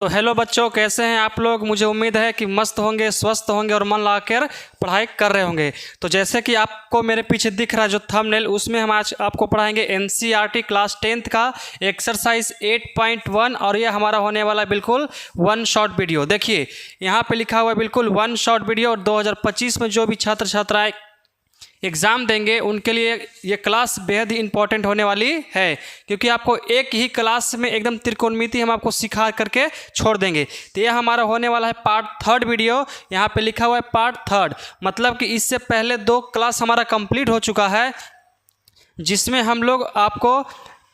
तो हेलो बच्चों, कैसे हैं आप लोग। मुझे उम्मीद है कि मस्त होंगे, स्वस्थ होंगे और मन लगाकर पढ़ाई कर रहे होंगे। तो जैसे कि आपको मेरे पीछे दिख रहा है जो थंबनेल, उसमें हम आज आपको पढ़ाएंगे एनसीईआरटी क्लास 10th का एक्सरसाइज 8.1 और ये हमारा होने वाला है बिल्कुल वन शॉट वीडियो। देखिए यहाँ पे लिखा हुआ है बिल्कुल वन शॉट वीडियो। और 2025 में जो भी छात्र छात्राएँ एग्ज़ाम देंगे उनके लिए ये क्लास बेहद ही इंपॉर्टेंट होने वाली है, क्योंकि आपको एक ही क्लास में एकदम त्रिकोणमिति हम आपको सिखा करके छोड़ देंगे। तो ये हमारा होने वाला है पार्ट 3 वीडियो। यहाँ पे लिखा हुआ है पार्ट 3, मतलब कि इससे पहले 2 क्लास हमारा कंप्लीट हो चुका है, जिसमें हम लोग आपको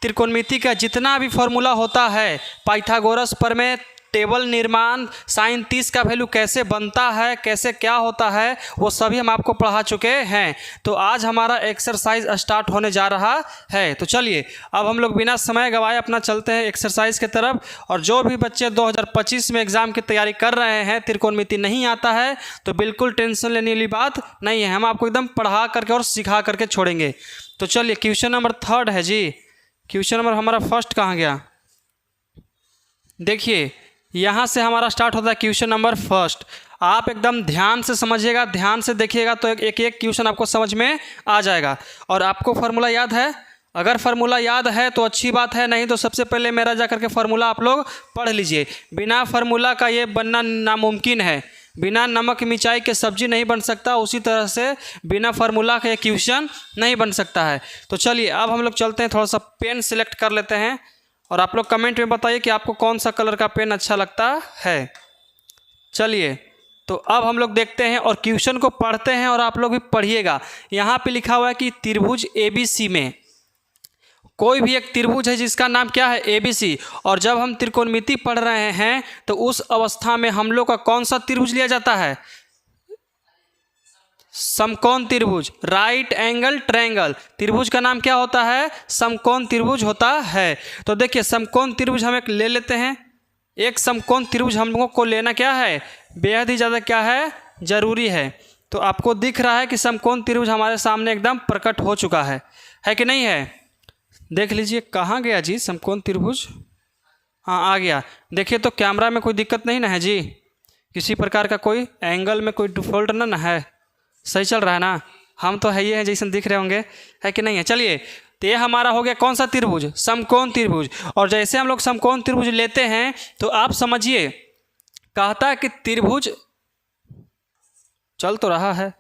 त्रिकोणमिति का जितना भी फॉर्मूला होता है, पाइथागोरस प्रमेय, टेबल निर्माण, साइन 30 का वैल्यू कैसे बनता है, कैसे क्या होता है, वो सभी हम आपको पढ़ा चुके हैं। तो आज हमारा एक्सरसाइज स्टार्ट होने जा रहा है। तो चलिए अब हम लोग बिना समय गवाए अपना चलते हैं एक्सरसाइज की तरफ। और जो भी बच्चे 2025 में एग्ज़ाम की तैयारी कर रहे हैं, त्रिकोणमिति नहीं आता है, तो बिल्कुल टेंशन लेने वाली बात नहीं है। हम आपको एकदम पढ़ा करके और सिखा करके छोड़ेंगे। तो चलिए क्वेश्चन नंबर 3 है जी। क्वेश्चन नंबर हमारा फर्स्ट कहाँ गया, देखिए यहाँ से हमारा स्टार्ट होता है क्वेश्चन नंबर फर्स्ट। आप एकदम ध्यान से समझिएगा, ध्यान से देखिएगा, तो एक एक क्वेश्चन आपको समझ में आ जाएगा। और आपको फार्मूला याद है? अगर फार्मूला याद है तो अच्छी बात है, नहीं तो सबसे पहले मेरा जा करके फार्मूला आप लोग पढ़ लीजिए। बिना फार्मूला का ये बनना नामुमकिन है। बिना नमक मिर्चाई के सब्जी नहीं बन सकता, उसी तरह से बिना फार्मूला के क्वेश्चन नहीं बन सकता है। तो चलिए अब हम लोग चलते हैं, थोड़ा सा पेन सिलेक्ट कर लेते हैं और आप लोग कमेंट में बताइए कि आपको कौन सा कलर का पेन अच्छा लगता है। चलिए तो अब हम लोग देखते हैं और क्वेश्चन को पढ़ते हैं और आप लोग भी पढ़िएगा। यहाँ पे लिखा हुआ है कि त्रिभुज ABC में कोई भी एक त्रिभुज है जिसका नाम क्या है, ABC। और जब हम त्रिकोणमिति पढ़ रहे हैं तो उस अवस्था में हम लोग का कौन सा त्रिभुज लिया जाता है? समकोण त्रिभुज, राइट एंगल ट्रायंगल। त्रिभुज का नाम क्या होता है? समकोण त्रिभुज होता है। तो देखिए समकोण त्रिभुज हम एक ले लेते हैं। एक समकोण त्रिभुज हम लोगों को लेना क्या है, बेहद ही ज़्यादा क्या है, ज़रूरी है। तो आपको दिख रहा है कि समकोण त्रिभुज हमारे सामने एकदम प्रकट हो चुका है कि नहीं है? देख लीजिए कहाँ गया जी समकोण त्रिभुज। हाँ आ गया। देखिए तो कैमरा में कोई दिक्कत नहीं ना है जी, किसी प्रकार का कोई एंगल में कोई डिफॉल्ट ना है, सही चल रहा है ना? हम तो है ही है जैसे दिख रहे होंगे, है कि नहीं है? चलिए तो ये हमारा हो गया कौन सा त्रिभुज, समकोण त्रिभुज। और जैसे हम लोग समकोण त्रिभुज लेते हैं तो आप समझिए, कहता है कि त्रिभुज चल तो रहा है,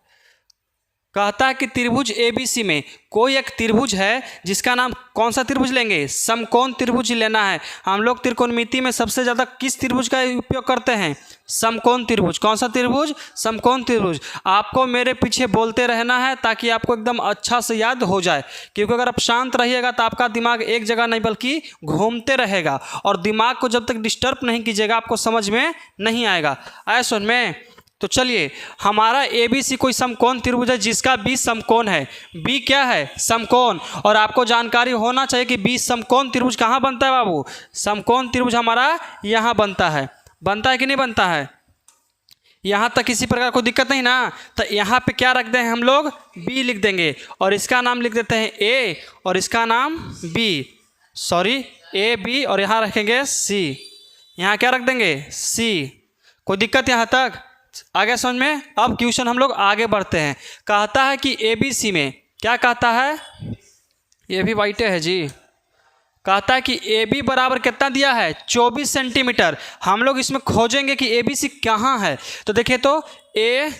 कहता है कि त्रिभुज ABC में कोई एक त्रिभुज है जिसका नाम, कौन सा त्रिभुज लेंगे, समकोण त्रिभुज लेना है। हम लोग त्रिकोणमिति में सबसे ज़्यादा किस त्रिभुज का उपयोग करते हैं? समकोण त्रिभुज। कौन सा त्रिभुज? समकोण त्रिभुज। आपको मेरे पीछे बोलते रहना है ताकि आपको एकदम अच्छा से याद हो जाए, क्योंकि अगर आप शांत रहिएगा तो आपका दिमाग एक जगह नहीं बल्कि घूमते रहेगा, और दिमाग को जब तक डिस्टर्ब नहीं कीजिएगा आपको समझ में नहीं आएगा। आया सुन में? तो चलिए हमारा ABC कोई समकोण त्रिभुज है जिसका B समकोण है। B क्या है? समकोण। और आपको जानकारी होना चाहिए कि B समकोण त्रिभुज कहाँ बनता है बाबू? समकोण त्रिभुज हमारा यहाँ बनता है। बनता है कि नहीं बनता है? यहाँ तक किसी प्रकार कोई दिक्कत नहीं ना? तो यहाँ पे क्या रख दें हम लोग? B लिख देंगे, और इसका नाम लिख देते हैं A और इसका नाम B, सॉरी AB, और यहाँ रखेंगे C। यहाँ क्या रख देंगे? C। कोई दिक्कत यहाँ तक? आगे समझ में? अब क्वेश्चन हम लोग आगे बढ़ते हैं। कहता है कि ABC में क्या कहता है, ये भी वाइट है जी। कहता है कि AB बराबर कितना दिया है? 24 सेंटीमीटर। हम लोग इसमें खोजेंगे कि ABC कहाँ है। तो देखिए तो A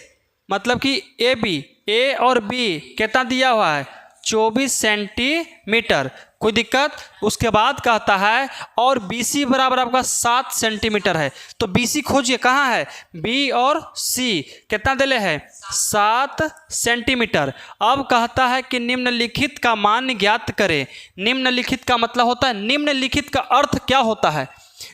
मतलब कि AB, A और B कितना दिया हुआ है? 24 सेंटीमीटर। कोई दिक्कत? उसके बाद कहता है और BC बराबर आपका 7 सेंटीमीटर है। तो BC खोजिए कहाँ है? B और C कितना दिले है? 7 सेंटीमीटर। अब कहता है कि निम्नलिखित का मान ज्ञात करें। निम्नलिखित का मतलब होता है, निम्नलिखित का अर्थ क्या होता है?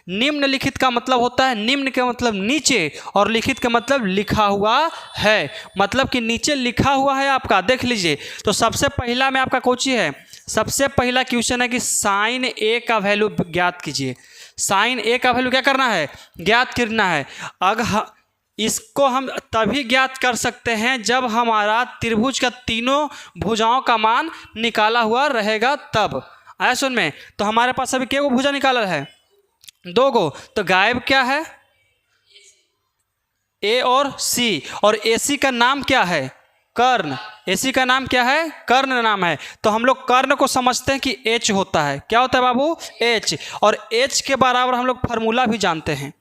निम्नलिखित का मतलब होता है, निम्न का मतलब नीचे और लिखित का मतलब लिखा हुआ है, मतलब कि नीचे लिखा हुआ है आपका। देख लीजिए तो सबसे पहला में आपका कोची है, सबसे पहला क्वेश्चन है कि साइन A का वैल्यू ज्ञात कीजिए। साइन A का वैल्यू क्या करना है? ज्ञात करना है। अगर इसको हम तभी ज्ञात कर सकते हैं जब हमारा त्रिभुज का तीनों भुजाओं का मान निकाला हुआ रहेगा तब। आया सुन में? तो हमारे पास अभी क्या भुजा निकाला है? दो गो, तो गायब क्या है? ए और सी, और AC का नाम क्या है? कर्ण। AC का नाम क्या है? कर्ण नाम है। तो हम लोग कर्ण को समझते हैं कि H होता है। क्या होता है बाबू? H। और H के बराबर हम लोग फार्मूला भी जानते हैं।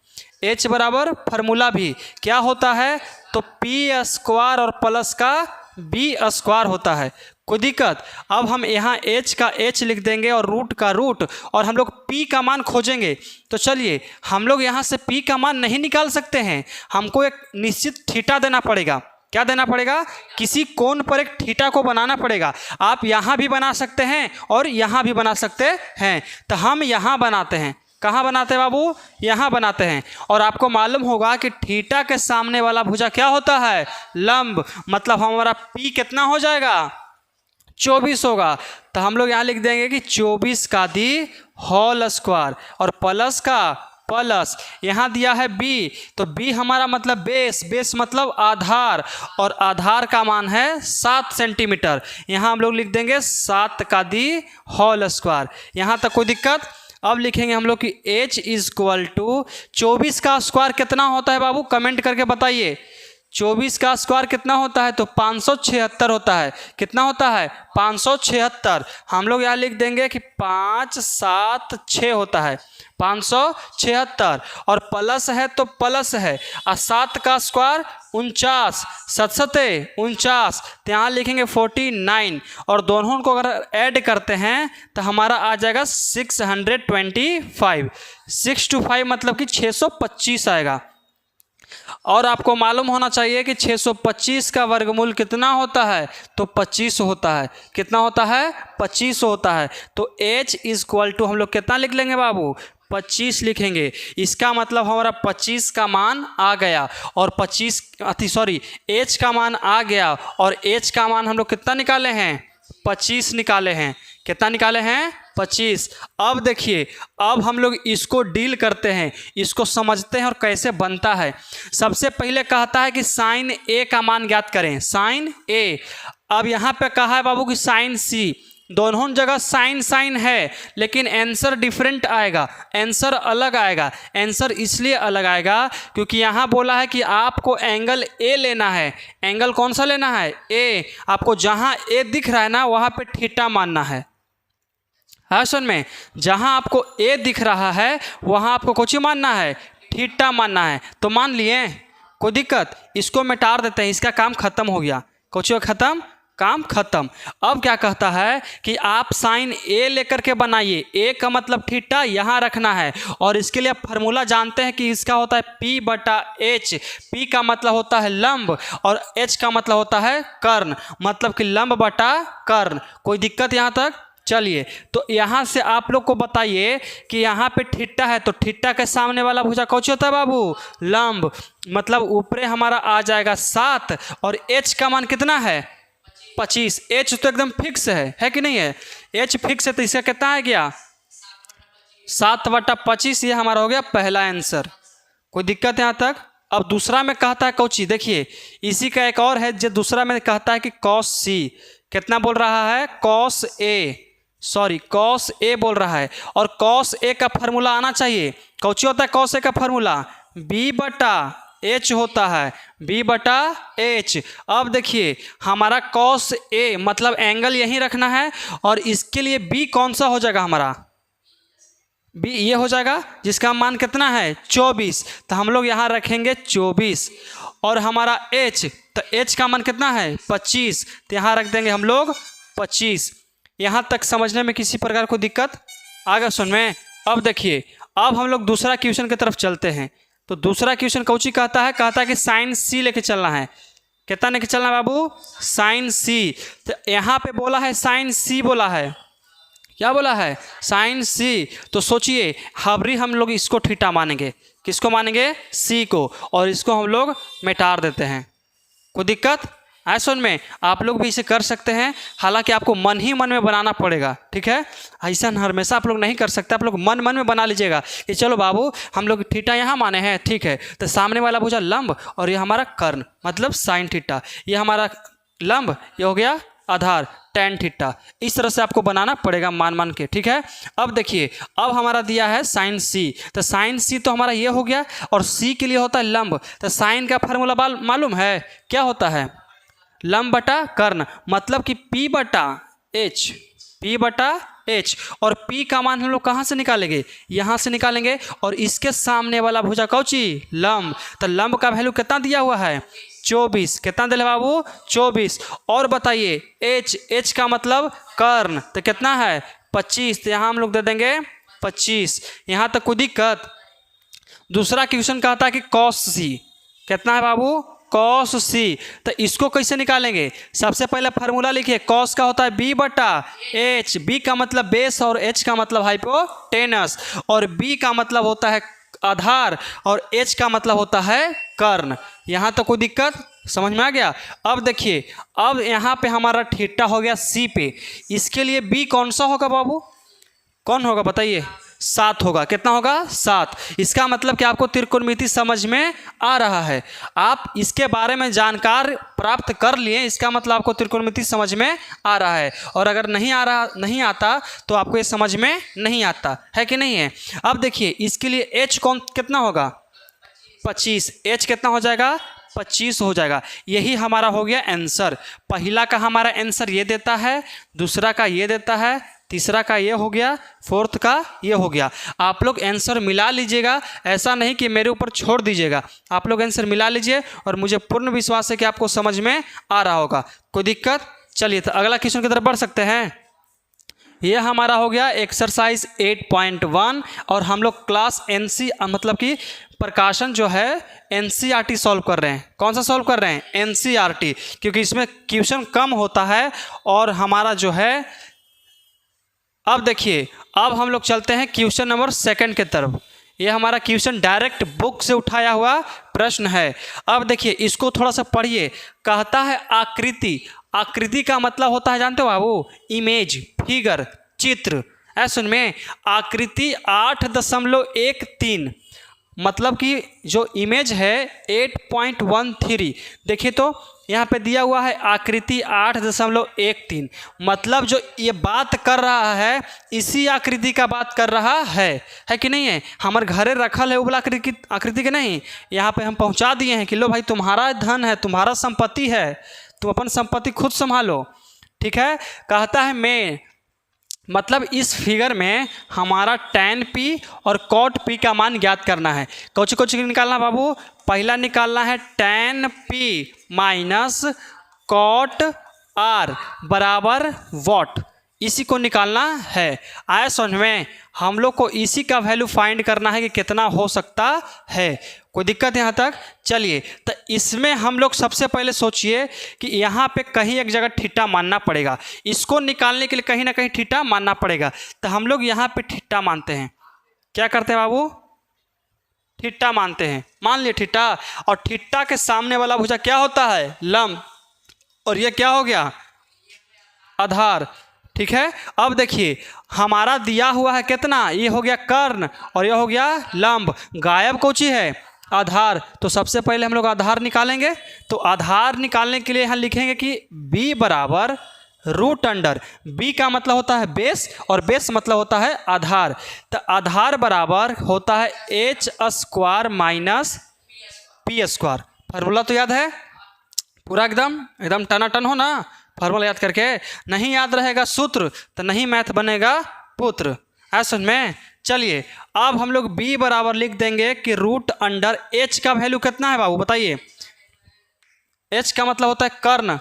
H बराबर फार्मूला भी क्या होता है? तो P² और प्लस का B² होता है। कोई दिक्कत? अब हम यहाँ H का H लिख देंगे और रूट का रूट, और हम लोग P का मान खोजेंगे। तो चलिए, हम लोग यहाँ से P का मान नहीं निकाल सकते हैं, हमको एक निश्चित थीटा देना पड़ेगा। क्या देना पड़ेगा? किसी कोण पर एक थीटा को बनाना पड़ेगा। आप यहाँ भी बना सकते हैं और यहाँ भी बना सकते हैं। तो हम यहाँ बनाते हैं। कहाँ बनाते हैं बाबू? यहाँ बनाते हैं। और आपको मालूम होगा कि थीटा के सामने वाला भुजा क्या होता है? लंब। मतलब हमारा P कितना हो जाएगा? 24 होगा। तो हम लोग यहाँ लिख देंगे कि 24 का दी होल स्क्वायर, और प्लस का प्लस, यहाँ दिया है B, तो B हमारा मतलब बेस, बेस मतलब आधार, और आधार का मान है 7 सेंटीमीटर। यहाँ हम लोग लिख देंगे 7 का दी होल स्क्वायर। यहाँ तक कोई दिक्कत? अब लिखेंगे हम लोग कि H = 24 का स्क्वायर कितना होता है बाबू? कमेंट करके बताइए। 24 का स्क्वायर कितना होता है? तो 576 होता है। कितना होता है? 576। हम लोग यहाँ लिख देंगे कि 5 7 6 होता है, 576। और प्लस है तो प्लस है, और 7 का स्क्वायर 49, 7 49, तो यहाँ लिखेंगे 49, और दोनों को अगर ऐड करते हैं तो हमारा आ जाएगा 625। 625 मतलब कि 625 आएगा। और आपको मालूम होना चाहिए कि 625 का वर्गमूल कितना होता है? तो 25 होता है। कितना होता है? 25 होता है। तो H = हम लोग कितना लिख लेंगे बाबू? 25 लिखेंगे। इसका मतलब हमारा 25 का मान आ गया, और H का मान आ गया, और H का मान हम लोग कितना निकाले हैं? 25 निकाले हैं। कितना निकाले हैं? 25। अब देखिए, अब हम लोग इसको डील करते हैं, इसको समझते हैं और कैसे बनता है। सबसे पहले कहता है कि साइन A का मान ज्ञात करें। Sine A। अब यहाँ पे कहा है बाबू कि साइन C। दोनों जगह साइन साइन है, लेकिन आंसर डिफरेंट आएगा, आंसर अलग आएगा। आंसर इसलिए अलग आएगा क्योंकि यहाँ बोला है कि आपको एंगल A लेना है। एंगल कौन सा लेना है? A। आपको जहाँ A दिख रहा है ना, वहाँ पे थीटा मानना है। हाँ सुन में, जहाँ आपको A दिख रहा है वहाँ आपको कुछ मानना है? थीटा मानना है। तो मान लिए, कोई दिक्कत? इसको मिटार देते हैं, इसका काम खत्म हो गया। कुछ खत्म, काम खत्म। अब क्या कहता है कि आप साइन A लेकर के बनाइए। A का मतलब थीटा यहाँ रखना है, और इसके लिए आप फार्मूला जानते हैं कि इसका होता है P/H। P का मतलब होता है लंब, और H का मतलब होता है कर्ण, मतलब कि लंब बटा कर्ण। कोई दिक्कत यहाँ तक? चलिए, तो यहाँ से आप लोग को बताइए कि यहाँ पे थीटा है, तो थीटा के सामने वाला भुजा कौन होता है बाबू? लंब। मतलब ऊपरे हमारा आ जाएगा 7, और H का मान कितना है? 25। H तो एकदम फिक्स है कि नहीं है? H फिक्स है, तो इसका कितना है गया? 7/25। ये हमारा हो गया पहला आंसर। कोई दिक्कत यहाँ तक? अब दूसरा में कहता है कौची, देखिए इसी का एक और है जो दूसरा में कहता है कि cos C। कितना बोल रहा है? cos A बोल रहा है, और cos A का फार्मूला आना चाहिए। कौची होता है cos A का फार्मूला? B/H होता है, B/H। अब देखिए हमारा cos A मतलब एंगल यहीं रखना है, और इसके लिए B कौन सा हो जाएगा हमारा? B ये हो जाएगा, जिसका मान कितना है? 24। तो हम लोग यहाँ रखेंगे 24, और हमारा H, तो H का मान कितना है? 25। तो यहाँ रख देंगे हम लोग 25। यहाँ तक समझने में किसी प्रकार को दिक्कत आगे सुन में? अब देखिए, अब हम लोग दूसरा क्वेश्चन की तरफ चलते हैं। तो दूसरा क्वेश्चन कौची कहता है? कहता है कि साइन C लेके चलना है। कितना लेके चलना है बाबू? Sign C। तो यहाँ पे बोला है साइन C, बोला है क्या बोला है? Sine C। तो सोचिए, हाबरी हम लोग इसको थीटा मानेंगे। किसको मानेंगे? C को, और इसको हम लोग मिटार देते हैं। कोई दिक्कत? सुन में, आप लोग भी इसे कर सकते हैं, हालांकि आपको मन ही मन में बनाना पड़ेगा, ठीक है? ऐसा हमेशा आप लोग नहीं कर सकते। आप लोग मन मन में बना लीजिएगा कि चलो बाबू हम लोग थीटा यहाँ माने हैं, ठीक है? तो सामने वाला भुजा लंब, और ये हमारा कर्ण मतलब साइन थीटा। ये हमारा लंब, ये हो गया आधार, tan थीटा। इस तरह से आपको बनाना पड़ेगा मान के, ठीक है। अब देखिए, अब हमारा दिया है sin c, तो sin c तो हमारा ये हो गया, और c के लिए होता है लंब। तो sin का फार्मूला मालूम है, क्या होता है? लंब बटा कर्ण, मतलब कि P बटा H, और P का मान हम लोग कहाँ से निकालेंगे? यहाँ से निकालेंगे, और इसके सामने वाला भुजा कौची? लंब। तो लंब का वैल्यू कितना दिया हुआ है? 24। कितना दिले बाबू? 24। और बताइए H का मतलब कर्ण, तो कितना है? 25। तो यहाँ हम लोग दे देंगे 25। यहाँ तक कोई दिक्कत? दूसरा क्वेश्चन कहता है कि cos c, कितना है बाबू? cos c। तो इसको कैसे निकालेंगे? सबसे पहले फार्मूला लिखिए, cos का होता है b बटा h, b का मतलब बेस और h का मतलब हाइपोटेनस, और b का मतलब होता है आधार और h का मतलब होता है कर्ण। यहाँ तो कोई दिक्कत? समझ में आ गया? अब देखिए, अब यहाँ पे हमारा थीटा हो गया c पे, इसके लिए b कौन सा होगा बाबू? कौन होगा बताइए? 7 होगा। कितना होगा? 7। इसका मतलब कि आपको त्रिकोणमिति समझ में आ रहा है, आप इसके बारे में जानकार प्राप्त कर लिए, इसका मतलब आपको त्रिकोणमिति समझ में आ रहा है। और अगर नहीं आता तो आपको ये समझ में नहीं आता है कि नहीं है। अब देखिए, इसके लिए h कितना होगा? 25। h कितना हो जाएगा? 25 हो जाएगा। यही हमारा हो गया आंसर। पहला का हमारा आंसर ये देता है, दूसरा का ये देता है, तीसरा का ये हो गया, फोर्थ का ये हो गया। आप लोग आंसर मिला लीजिएगा, ऐसा नहीं कि मेरे ऊपर छोड़ दीजिएगा। आप लोग आंसर मिला लीजिए, और मुझे पूर्ण विश्वास है कि आपको समझ में आ रहा होगा। कोई दिक्कत? चलिए, तो अगला क्वेश्चन की तरफ बढ़ सकते हैं। ये हमारा हो गया एक्सरसाइज 8.1, और हम लोग क्लास NC मतलब कि प्रकाशन जो है NCERT सॉल्व कर रहे हैं। कौन सा सॉल्व कर रहे हैं? NCERT, क्योंकि इसमें क्वेश्चन कम होता है। और हमारा जो है, अब देखिए, अब हम लोग चलते हैं क्वेश्चन नंबर 2 की तरफ। ये हमारा क्वेश्चन डायरेक्ट बुक से उठाया हुआ प्रश्न है। अब देखिए, इसको थोड़ा सा पढ़िए। कहता है आकृति। आकृति का मतलब होता है, जानते हो बाबू? इमेज, फिगर, चित्र। ऐसा में आकृति 8.13, मतलब कि जो इमेज है 8.13। देखिए तो यहाँ पे दिया हुआ है आकृति 8.13, मतलब जो ये बात कर रहा है इसी आकृति का बात कर रहा है कि नहीं है? हमारे घरे रखल है वो वाला आकृति के नहीं, यहाँ पे हम पहुँचा दिए हैं कि लो भाई, तुम्हारा धन है, तुम्हारा संपत्ति है, तुम अपन संपत्ति खुद संभालो, ठीक है। कहता है मैं, मतलब इस फिगर में हमारा tan p और cot p का मान ज्ञात करना है। कुछ निकालना बाबू? पहला निकालना है tan p minus cot r बराबर वॉट, इसी को निकालना है। आया समझ में? हम लोग को इसी का वैल्यू फाइंड करना है कि कितना हो सकता है। कोई दिक्कत यहाँ तक? चलिए, तो इसमें हम लोग सबसे पहले सोचिए कि यहाँ पे कहीं एक जगह थीटा मानना पड़ेगा। इसको निकालने के लिए कहीं ना कहीं थीटा मानना पड़ेगा। तो हम लोग यहाँ पे थीटा मानते हैं। क्या करते हैं बाबू? थीटा मानते हैं। मान लिए थीटा, और थीटा के सामने वाला भुजा क्या होता है? लंब, और ये क्या हो गया? आधार, ठीक है। अब देखिए, हमारा दिया हुआ है कितना? ये हो गया कर्ण, और ये हो गया लंब। गायब कौची है? आधार। तो सबसे पहले हम लोग आधार निकालेंगे। तो आधार निकालने के लिए यहाँ लिखेंगे कि b बराबर रूट अंडर, b का मतलब होता है बेस, और बेस मतलब होता है आधार। तो आधार बराबर होता है h² माइनस p²। फार्मूला तो याद है पूरा? एकदम टनाटन हो ना फार्मूला याद करके? नहीं याद रहेगा सूत्र तो नहीं मैथ बनेगा पुत्र। ऐसा में चलिए, अब हम लोग b बराबर लिख देंगे कि रूट अंडर h का वैल्यू कितना है बाबू? बताइए। h का मतलब होता है कर्ण,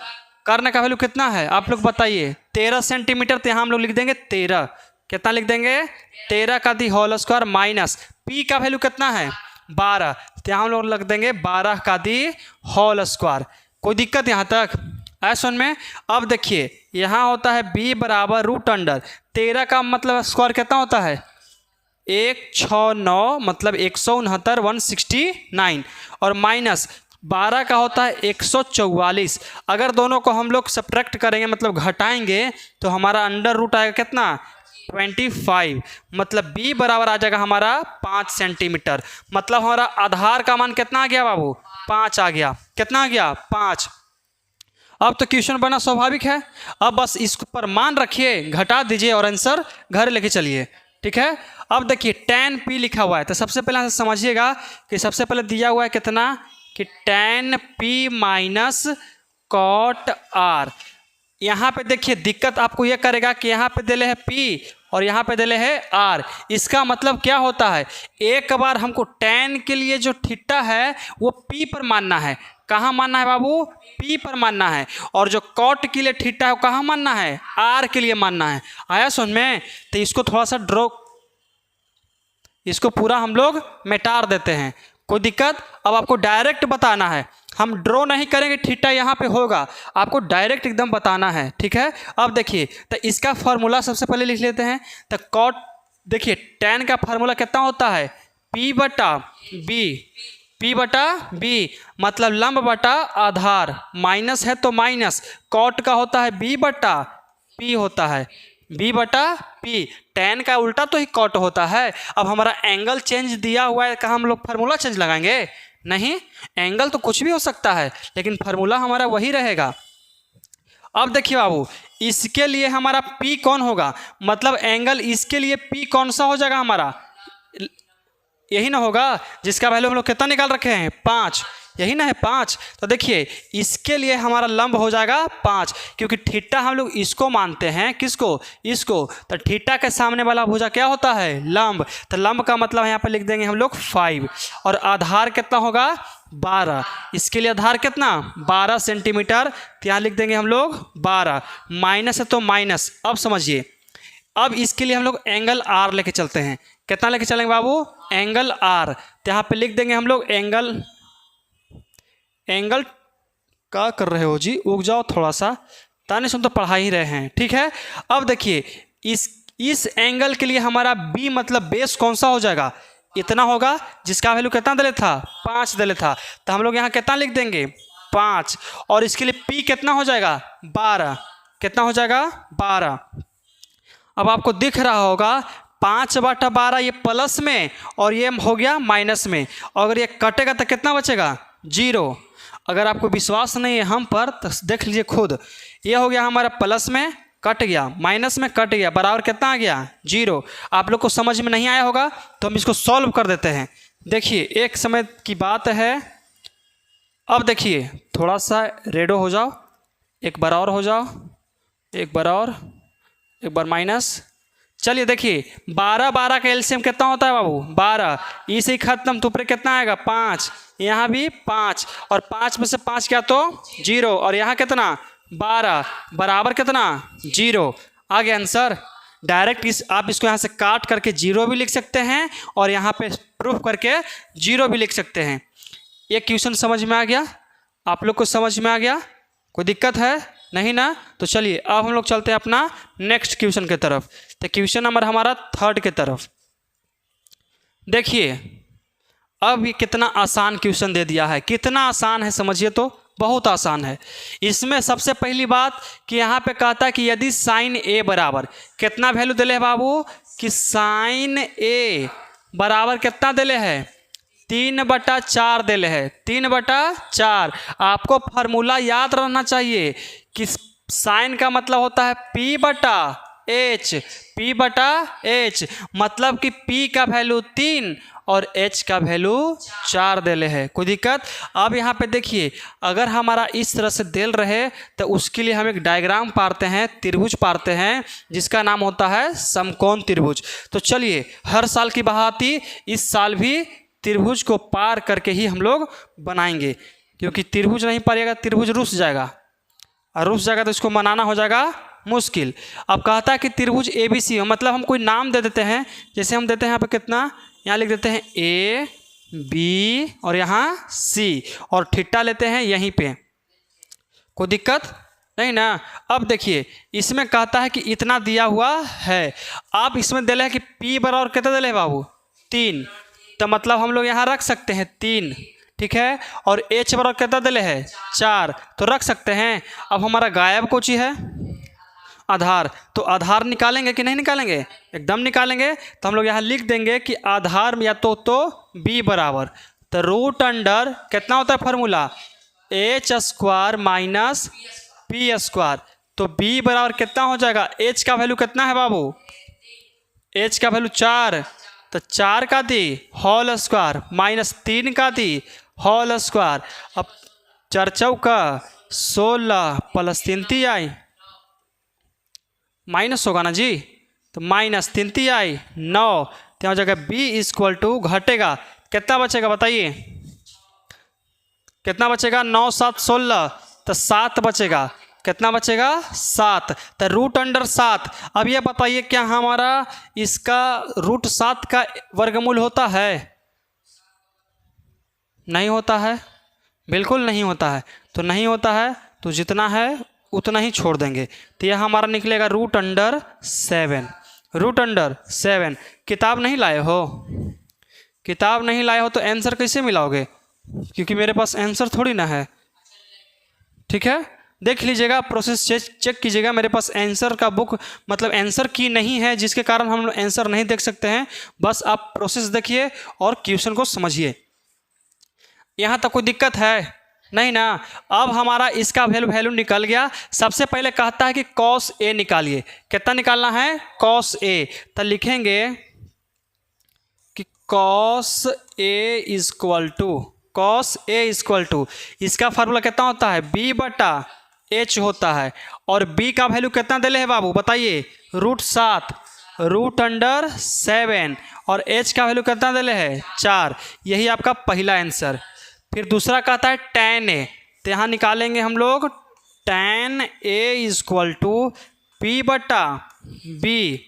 कर्ण का वैल्यू कितना है आप लोग बताइए? 13 सेंटीमीटर। तो यहाँ हम लोग लिख देंगे 13। कितना लिख देंगे? 13 का the whole square minus p का वैल्यू कितना है? 12। तो यहाँ हम लोग लिख देंगे 12 का दी होल स्क्वायर। कोई दिक्कत यहाँ तक? ऐसा में अब देखिए, यहाँ होता है b बराबर रूट अंडर 13 का मतलब स्क्वायर कितना होता है? 169, मतलब 169, 169, और माइनस 12 का होता है 144। अगर दोनों को हम लोग सब्ट्रैक्ट करेंगे, मतलब घटाएंगे, तो हमारा अंडर रूट आएगा कितना? 25। मतलब b बराबर आ जाएगा हमारा 5 सेंटीमीटर। मतलब हमारा आधार का मान कितना आ गया बाबू? 5 आ गया। कितना आ गया? 5। अब तो क्वेश्चन बना स्वाभाविक है। अब बस इसको पर मान रखिए, घटा दीजिए और आंसर घर लेके चलिए। ठीक है, अब देखिए tan p लिखा हुआ है, तो सबसे पहले समझिएगा कि सबसे पहले दिया हुआ है कितना कि tan p minus cot r। यहाँ पे देखिए दिक्कत आपको यह करेगा कि यहाँ पे दिले है p और यहाँ पे दिले है r। इसका मतलब क्या होता है, एक बार हमको tan के लिए जो थीटा है वो p पर मानना है। कहाँ मानना है बाबू, p पर मानना है। और जो cot के लिए थीटा है वो कहाँ मानना है, r के लिए मानना है। आया समझ में? तो इसको थोड़ा सा ड्रॉ, इसको पूरा हम लोग मिटा देते हैं, कोई दिक्कत। अब आपको डायरेक्ट बताना है, हम ड्रॉ नहीं करेंगे, थीटा यहाँ पे होगा, आपको डायरेक्ट एकदम बताना है। ठीक है, अब देखिए तो इसका फार्मूला सबसे पहले लिख लेते हैं। तो कॉट, देखिए tan का फार्मूला कितना होता है, p बटा b, p बटा b मतलब लंब बटा आधार, माइनस है तो माइनस, कॉट का होता है b बटा p होता है, b बटा p। tan का उल्टा तो ही कॉट होता है। अब हमारा एंगल चेंज दिया हुआ है, कहाँ हम लोग फार्मूला चेंज लगाएंगे, नहीं, एंगल तो कुछ भी हो सकता है लेकिन फार्मूला हमारा वही रहेगा। अब देखिए बाबू, इसके लिए हमारा P कौन होगा, मतलब एंगल इसके लिए P कौन सा हो जाएगा हमारा, यही ना होगा जिसका वैल्यू हम लोग कितना निकाल रखे हैं, 5, यही ना है 5। तो देखिए इसके लिए हमारा लंब हो जाएगा 5, क्योंकि थीटा हम लोग इसको मानते हैं, किसको, इसको। तो थीटा के सामने वाला भुजा क्या होता है, लंब। तो लंब का मतलब यहाँ पे लिख देंगे हम लोग 5। और आधार कितना होगा, 12। इसके लिए आधार कितना, 12 सेंटीमीटर। तो यहाँ लिख देंगे हम लोग 12, माइनस है तो माइनस। अब समझिए, अब इसके लिए हम लोग एंगल आर लेके चलते हैं। कितना लेके चलेंगे बाबू, एंगल आर। तो यहाँ पे लिख देंगे हम लोग एंगल, एंगल क्या कर रहे हो जी, उग जाओ थोड़ा सा, ताने सुन तो पढ़ा ही रहे हैं। ठीक है, अब देखिए इस एंगल के लिए हमारा b मतलब बेस कौन सा हो जाएगा, इतना होगा, जिसका वैल्यू कितना दिले था, 5 दिले था। तो हम लोग यहाँ कितना लिख देंगे, 5। और इसके लिए p कितना हो जाएगा, 12। कितना हो जाएगा, 12। अब आपको दिख रहा होगा 5 बटा 12 ये प्लस में और ये हो गया माइनस में। अगर ये कटेगा तो कितना बचेगा, 0। अगर आपको विश्वास नहीं है हम पर तो देख लीजिए खुद, ये हो गया हमारा प्लस में कट गया, माइनस में कट गया, बराबर कितना आ गया, 0। आप लोग को समझ में नहीं आया होगा तो हम इसको सॉल्व कर देते हैं। देखिए एक समय की बात है, अब देखिए थोड़ा सा रेडो हो जाओ, एक बार और हो जाओ, एक बार और, एक बार माइनस। चलिए देखिए 12 12 का एलसीएम कितना होता है बाबू, 12। इसे खत्म तो ऊपर कितना आएगा, 5। यहाँ भी 5 और 5 में से 5 क्या तो 0 और यहाँ कितना 12 बराबर कितना 0। आ गया आंसर। डायरेक्ट आप इसको यहाँ से काट करके 0 भी लिख सकते हैं और यहाँ पे प्रूफ करके 0 भी लिख सकते हैं। ये क्वेश्चन समझ में आ गया, आप लोग को समझ में आ गया, कोई दिक्कत है नहीं ना। तो चलिए अब हम लोग चलते हैं अपना नेक्स्ट क्वेश्चन की तरफ। तो क्वेश्चन नंबर हमारा 3 की तरफ देखिए। अब ये कितना आसान क्वेश्चन दे दिया है, कितना आसान है समझिए तो, बहुत आसान है। इसमें सबसे पहली बात कि यहाँ पे कहता है कि यदि साइन ए बराबर कितना वैल्यू दिले है बाबू, कि साइन ए बराबर कितना दिले है, 3/4 दिले है, 3/4। आपको फार्मूला याद रहना चाहिए कि साइन का मतलब होता है P/H, P/H मतलब कि P का वैल्यू 3 और H का वैल्यू 4 दिले है। कोई दिक्कत। अब यहाँ पे देखिए अगर हमारा इस तरह से दिल रहे तो उसके लिए हम एक डायग्राम पारते हैं, त्रिभुज पारते हैं, जिसका नाम होता है समकोण त्रिभुज। तो चलिए हर साल की भांति इस साल भी त्रिभुज को पार करके ही हम लोग बनाएंगे, क्योंकि त्रिभुज नहीं पारिएगा त्रिभुज रुस जाएगा, और रुस जाएगा तो इसको बनाना हो जाएगा मुश्किल। अब कहता है कि त्रिभुज ABC हो, मतलब हम कोई नाम दे देते हैं, जैसे हम देते हैं यहाँ पे कितना, यहाँ लिख देते हैं A B और यहाँ C और थीटा लेते हैं यहीं पे, कोई दिक्कत नहीं ना। अब देखिए इसमें कहता है कि इतना दिया हुआ है, आप इसमें दिले है कि P बराबर कितना दिले है बाबू, 3, तो मतलब हम लोग यहाँ रख सकते हैं 3, ठीक है। और H बराबर कितना दिले है, 4, तो रख सकते हैं। अब हमारा गायब कोची है, आधार, तो आधार निकालेंगे कि नहीं निकालेंगे, एकदम निकालेंगे। तो हम लोग यहाँ लिख देंगे कि आधार या तो B बराबर, तो रूट अंडर कितना होता है formula, H² minus P square. तो बी बराबर कितना हो जाएगा, एच का वैल्यू कितना है बाबू, एच का वैल्यू 4, तो 4 का दी होल स्क्वायर माइनस 3 का दी होल स्क्वायर। अब 4 चौका 16 प्लस 3 तिहाई माइनस होगा ना जी, तो माइनस 3 तिहाई 9, तो हो जाएगा बी इक्वल टू घटेगा, कितना बचेगा बताइए, कितना बचेगा, 9 7 16, तो 7 बचेगा, कितना बचेगा 7, तो रूट अंडर 7। अब ये बताइए क्या हमारा इसका रूट 7 का वर्गमूल होता है, नहीं होता है, बिल्कुल नहीं होता है। तो नहीं होता है तो जितना है उतना ही छोड़ देंगे, तो यह हमारा निकलेगा रूट अंडर 7, रूट अंडर 7। किताब नहीं लाए हो, किताब नहीं लाए हो तो आंसर कैसे मिलाओगे, क्योंकि मेरे पास आंसर थोड़ी ना है, ठीक है। देख लीजिएगा, प्रोसेस चेक कीजिएगा, मेरे पास आंसर का बुक मतलब आंसर की नहीं है, जिसके कारण हम लोग आंसर नहीं देख सकते हैं। बस आप प्रोसेस देखिए और क्वेश्चन को समझिए। यहाँ तक कोई दिक्कत है नहीं ना। अब हमारा इसका वैल्यू निकल गया। सबसे पहले कहता है कि कॉस ए निकालिए, कितना निकालना है, कॉस ए। तो लिखेंगे कि कॉस ए इक्वल टू इसका फार्मूला कितना होता है, बी बटा एच होता है। और बी का वैल्यू कितना दिले है बाबू बताइए, रूट 7, रूट अंडर 7, और एच का वैल्यू कितना दिले है 4। यही आपका पहला आंसर। फिर दूसरा कहता है tan ए, तो यहाँ निकालेंगे हम लोग tan A equal to P बटा बी।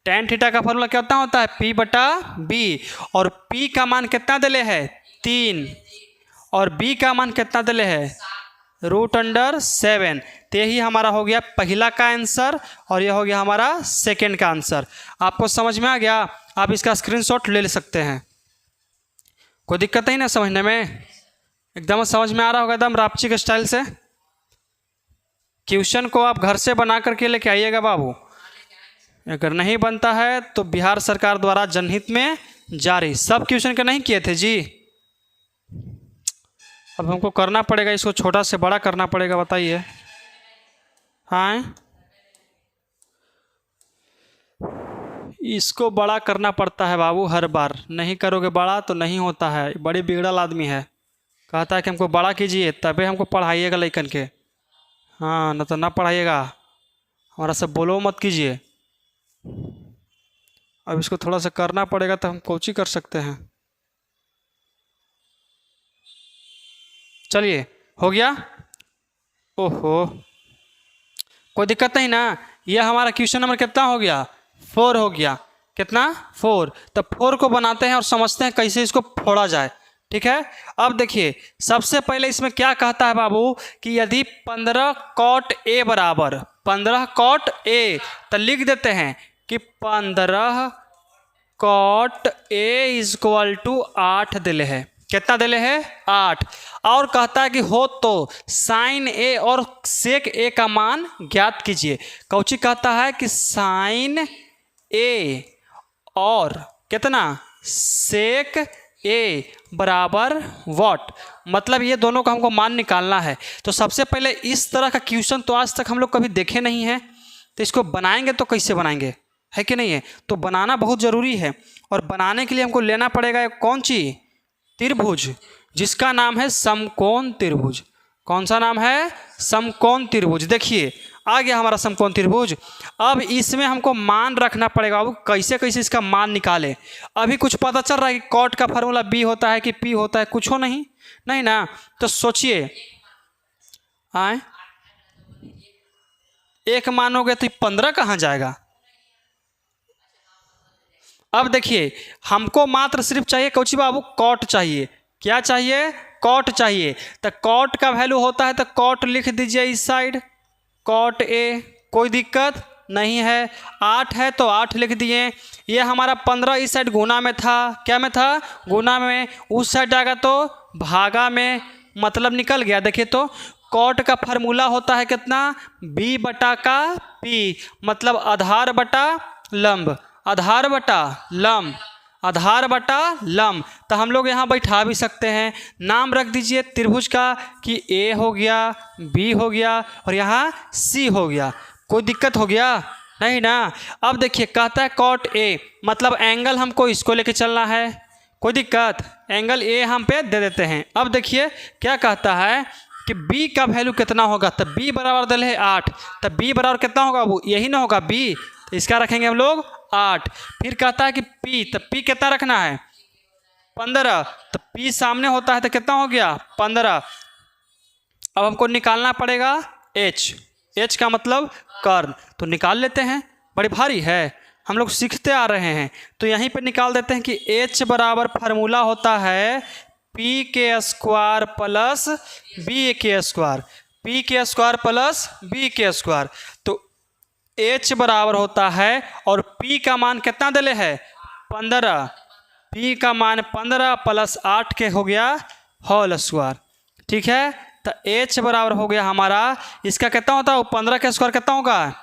tan थीटा का फॉर्मूला कितना होता है, p बटा b, और p का मान कितना दिले है 3, और b का मान कितना दिले है रूट अंडर 7। तो यही हमारा हो गया पहला का आंसर, और यह हो गया हमारा सेकेंड का आंसर। आपको समझ में आ गया, आप इसका स्क्रीनशॉट ले सकते हैं, कोई दिक्कत नहीं ना समझने में, एकदम समझ में आ रहा होगा एकदम रापची के स्टाइल से। क्वेश्चन को आप घर से बना करके लेके आइएगा बाबू, अगर नहीं बनता है तो बिहार सरकार द्वारा जनहित में जारी। सब क्वेश्चन के नहीं किए थे जी, अब हमको करना पड़ेगा, इसको छोटा से बड़ा करना पड़ेगा, बताइए। हाँ, इसको बड़ा करना पड़ता है बाबू, हर बार नहीं करोगे बड़ा तो नहीं होता है। बड़ी बिगड़ल आदमी है, कहता है कि हमको बड़ा कीजिए तबे हमको पढ़ाइएगा लइकन के, हाँ न तो ना पढ़ाइएगा, हमारा सब बोलो मत कीजिए। अब इसको थोड़ा सा करना पड़ेगा, तो हम कोची कर सकते हैं। चलिए हो गया, ओहो कोई दिक्कत नहीं ना। यह हमारा क्वेश्चन नंबर कितना हो गया, 4 हो गया, कितना 4। तो 4 को बनाते हैं और समझते हैं कैसे इसको फोड़ा जाए, ठीक है। अब देखिए सबसे पहले इसमें क्या कहता है बाबू कि यदि 15 कॉट ए बराबर 15 कॉट ए, तो लिख देते हैं कि 15 कॉट ए इक्वल टू 8 दिले है, कितना दिले है 8। और कहता है कि हो तो साइन ए और सेक ए का मान ज्ञात कीजिए। कौची कहता है कि साइन ए और कितना सेक ए बराबर व्हाट, मतलब ये दोनों का हमको मान निकालना है। तो सबसे पहले इस तरह का क्वेश्चन तो आज तक हम लोग कभी देखे नहीं हैं, तो इसको बनाएंगे तो कैसे बनाएंगे, है कि नहीं है। तो बनाना बहुत ज़रूरी है, और बनाने के लिए हमको लेना पड़ेगा कौन चीज़, त्रिभुज, जिसका नाम है समकोण त्रिभुज। कौन सा नाम है, समकोण त्रिभुज। देखिए आ गया हमारा समकोण त्रिभुज। अब इसमें हमको मान रखना पड़ेगा, अब कैसे कैसे इसका मान निकाले। अभी कुछ पता चल रहा है कि कॉट का फार्मूला बी होता है कि पी होता है, कुछ हो नहीं ना। तो सोचिए आए, एक मानोगे तो 15 कहाँ जाएगा। अब देखिए हमको मात्र सिर्फ चाहिए कौची बाबू, कॉट चाहिए। क्या चाहिए, कॉट चाहिए। तो कॉट का वैल्यू होता है, तो कॉट लिख दीजिए इस साइड, कॉट ए, कोई दिक्कत नहीं है। 8 है तो 8 लिख दिए। ये हमारा 15 इस साइड गुना में था, क्या में था, गुना में, उस साइड जाएगा तो भागा में, मतलब निकल गया। देखिए तो कॉट का फार्मूला होता है कितना, बी बटा का पी, मतलब आधार बटा लंब, आधार बटा लंब, आधार बटा लंब। तो हम लोग यहाँ बैठा भी सकते हैं, नाम रख दीजिए त्रिभुज का कि ए हो गया, बी हो गया और यहाँ सी हो गया। कोई दिक्कत हो गया नहीं ना। अब देखिए कहता है कॉट ए, मतलब एंगल हमको इसको लेके चलना है। कोई दिक्कत, एंगल ए हम पे दे देते हैं। अब देखिए क्या कहता है कि b का वैल्यू कितना होगा, तो b बराबर दल है 8, तो b बराबर कितना होगा, वो यही ना होगा b, तो इसका रखेंगे हम लोग 8। फिर कहता है कि p, तो p कितना रखना है 15, तो p सामने होता है तो कितना हो गया 15। अब हमको निकालना पड़ेगा h, h का मतलब कर्ण, तो निकाल लेते हैं। बड़ी भारी है, हम लोग सीखते आ रहे हैं, तो यहीं पे निकाल देते हैं कि h बराबर फार्मूला होता है पी के स्क्वायर प्लस बी के स्क्वायर, पी के स्क्वायर प्लस बी के स्क्वायर। तो h बराबर होता है और p का मान कितना दिले है 15, p का मान 15 प्लस 8 के हो गया होल स्क्वायर। ठीक है, तो h बराबर हो गया हमारा, इसका कितना होता है 15 का स्क्वायर कितना होगा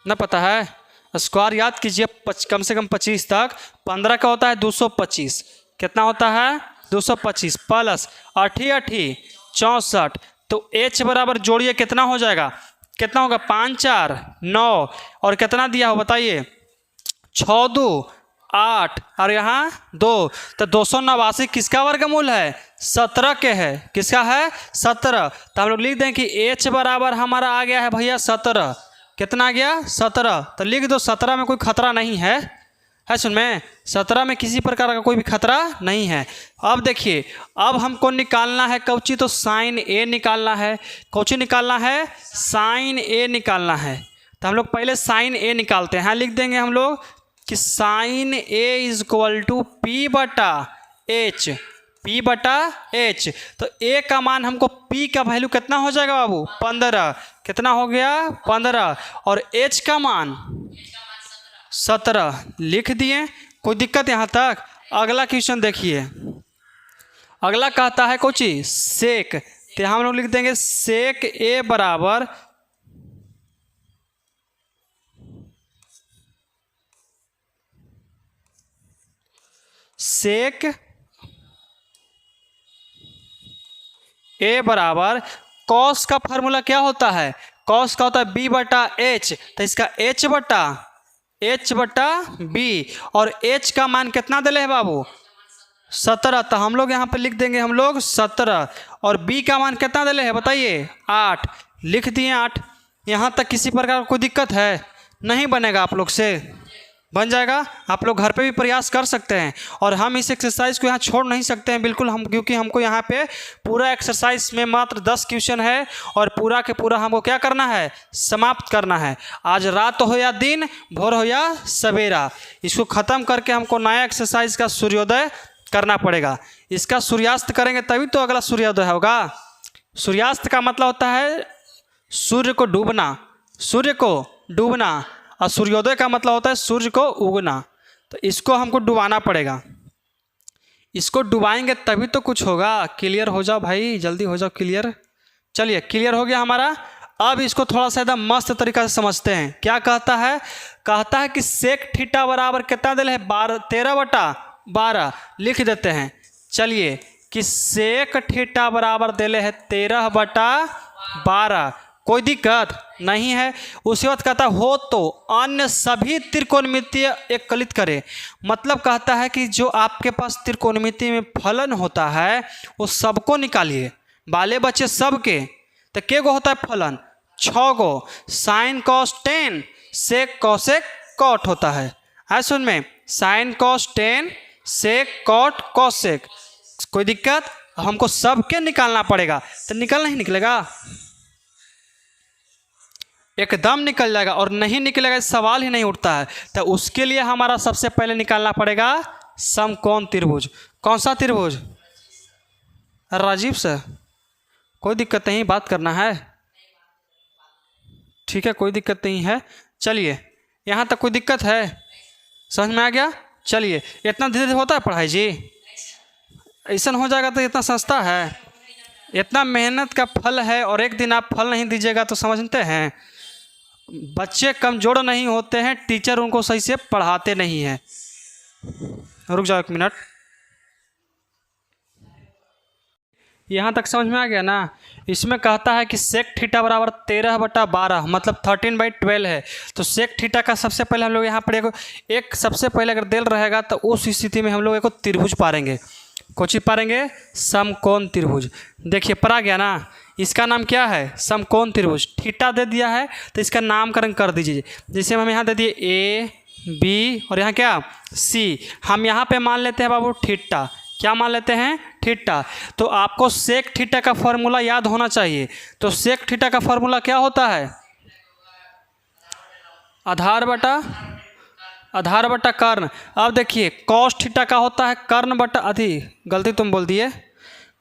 ना पता है, स्क्वायर याद कीजिए कम से कम 25 तक। 15 का होता है 225, कितना होता है 225 प्लस 8 64, तो h बराबर जोड़िए कितना हो जाएगा, कितना होगा 5 4 9 और कितना दिया हो बताइए 6 2 8 और यहाँ 2, तो 289 किसका वर्गमूल है 17 के है, किसका है 17। तो हम लोग लिख दें कि h बराबर हमारा आ गया है भैया 17, कितना आ गया 17, तो लिख दो 17 में कोई खतरा नहीं है सुन में, 17 में किसी प्रकार का कोई भी खतरा नहीं है। अब देखिए, अब हमको निकालना है कौची, तो साइन ए निकालना है। कौची निकालना है साइन ए निकालना है, तो हम लोग पहले साइन ए निकालते हैं। लिख देंगे हम लोग कि sine A is equal to P बटा एच, p बटा h। तो a का मान हमको p का वैल्यू कितना हो जाएगा बाबू 15, कितना हो गया 15, और h का मान 17 लिख दिए। कोई दिक्कत यहाँ तक। अगला क्वेश्चन देखिए, अगला कहता है कोची सेक, तो हम लोग लिख देंगे सेक a बराबर सेक ए बराबर कॉस का फार्मूला क्या होता है, कॉस का होता है b बटा h, तो इसका h बटा b, और h का मान कितना दिले है बाबू 17, तो हम लोग यहाँ पे लिख देंगे हम लोग 17, और b का मान कितना दिले है बताइए 8, लिख दिए 8। यहाँ तक किसी प्रकार का कोई दिक्कत है नहीं, बनेगा आप लोग से बन जाएगा। आप लोग घर पे भी प्रयास कर सकते हैं, और हम इस एक्सरसाइज को यहाँ छोड़ नहीं सकते हैं बिल्कुल, हम क्योंकि हमको यहाँ पे पूरा एक्सरसाइज में मात्र 10 क्वेश्चन है और पूरा के पूरा हमको क्या करना है समाप्त करना है। आज रात हो या दिन, भोर हो या सवेरा, इसको ख़त्म करके हमको नया एक्सरसाइज का सूर्योदय करना पड़ेगा। इसका सूर्यास्त करेंगे तभी तो अगला सूर्योदय होगा। सूर्यास्त का मतलब होता है सूर्य को डूबना, सूर्य को डूबना, और सूर्योदय का मतलब होता है सूर्य को उगना। तो इसको हमको डुबाना पड़ेगा, इसको डुबाएंगे तभी तो कुछ होगा। क्लियर हो जाओ भाई, जल्दी हो जाओ क्लियर। चलिए क्लियर हो गया हमारा। अब इसको थोड़ा सा एकदम मस्त तरीका से समझते हैं। क्या कहता है, कहता है कि सेक थीटा बराबर कितना दिल है 13 बटा 12, लिख देते हैं। चलिए कि सेक थीटा बराबर दिले है 13 बटा 12, कोई दिक्कत नहीं है। उसी वक्त कहता हो तो अन्य सभी त्रिकोणमितीय एकलित करें, मतलब कहता है कि जो आपके पास त्रिकोणमिति में फलन होता है वो सबको निकालिए, बाले बच्चे सबके। तो के गो होता है फलन 6 गो, sine cos 10 sec cosec cot होता है सुन में, sine cos 10 sec cot cosec. कोई दिक्कत, हमको सबके निकालना पड़ेगा। तो निकल नहीं निकलेगा, एकदम निकल जाएगा, और नहीं निकलेगा सवाल ही नहीं उठता है। तो उसके लिए हमारा सबसे पहले निकालना पड़ेगा समकोण त्रिभुज। कौन सा त्रिभुज राजीव सर, कोई दिक्कत नहीं, बात करना है ठीक है, कोई दिक्कत नहीं है। चलिए यहाँ तक कोई दिक्कत है, समझ में आ गया। चलिए इतना धीरे धीरे होता है पढ़ाई जी, ऐसा हो जाएगा तो इतना सस्ता है, इतना मेहनत का फल है, और एक दिन आप फल नहीं दीजिएगा तो समझते हैं बच्चे कमज़ोर नहीं होते हैं, टीचर उनको सही से पढ़ाते नहीं हैं। रुक जाओ 1 मिनट। यहाँ तक समझ में आ गया ना। इसमें कहता है कि सेक थीटा बराबर 13/12 मतलब 13/12 है। तो सेक थीटा का सबसे पहले हम लोग यहाँ पर एक सबसे पहले अगर देल रहेगा तो उस स्थिति में हम लोग एक त्रिभुज पारेंगे। कौन चीज पारेंगे? समकोण त्रिभुज। देखिए परा गया ना। इसका नाम क्या है? समकोण त्रिभुज। थीटा दे दिया है तो इसका नामकरण कर दीजिए। जैसे हम यहाँ दे दिए ए बी और यहाँ क्या सी। हम यहाँ पे मान लेते हैं बाबू थीटा। क्या मान लेते हैं? थीटा। तो आपको सेक थीटा का फॉर्मूला याद होना चाहिए। तो सेक थीटा का फॉर्मूला क्या होता है? आधार बटा कर्ण। अब देखिए कॉस थीटा का होता है कर्ण बटा गलती तुम बोल दिए।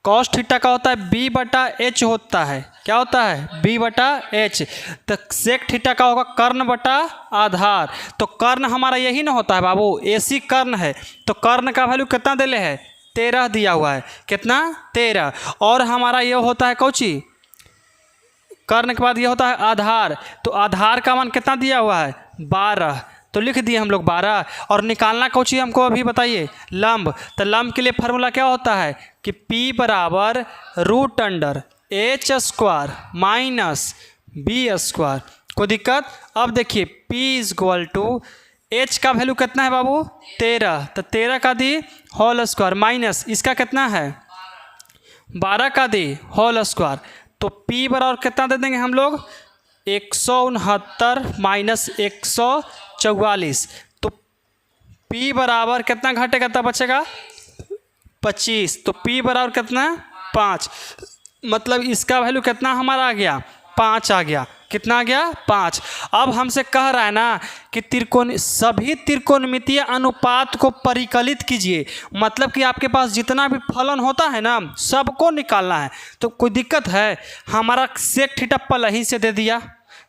कॉस थीटा का होता है बी बटा एच होता है। क्या होता है? बी बटा एच। तो सेक थीटा का होगा कर्ण बटा आधार। तो कर्ण हमारा यही ना होता है बाबू, एसी कर्ण है। तो कर्ण का वैल्यू कितना दिले है? 13 दिया हुआ है। कितना? 13। और हमारा ये होता है कौची? कर्ण के बाद ये होता है आधार। तो आधार का मान कितना दिया हुआ है? 12। तो लिख दिए हम लोग 12। और निकालना कौची हमको अभी बताइए? लंब। तो लंब के लिए फार्मूला क्या होता है कि P बराबर √H² माइनस B²। कोई दिक्कत? अब देखिए P H का वैल्यू कितना है बाबू? 13। तो 13 का दी होल स्क्वायर माइनस इसका कितना है? 12 का दी होल स्क्वायर। तो P बराबर कितना दे देंगे हम लोग? 169 माइनस 144। तो P बराबर कितना घटेगा तब बचेगा? 25। तो P बराबर कितना? 5। मतलब इसका वैल्यू कितना हमारा आ गया? 5 आ गया। कितना आ गया? 5। अब हमसे कह रहा है ना कि सभी त्रिकोणमितीय अनुपात को परिकलित कीजिए। मतलब कि आपके पास जितना भी फलन होता है ना सबको निकालना है। तो कोई दिक्कत है? हमारा सेक थीटा पहले ही से दे दिया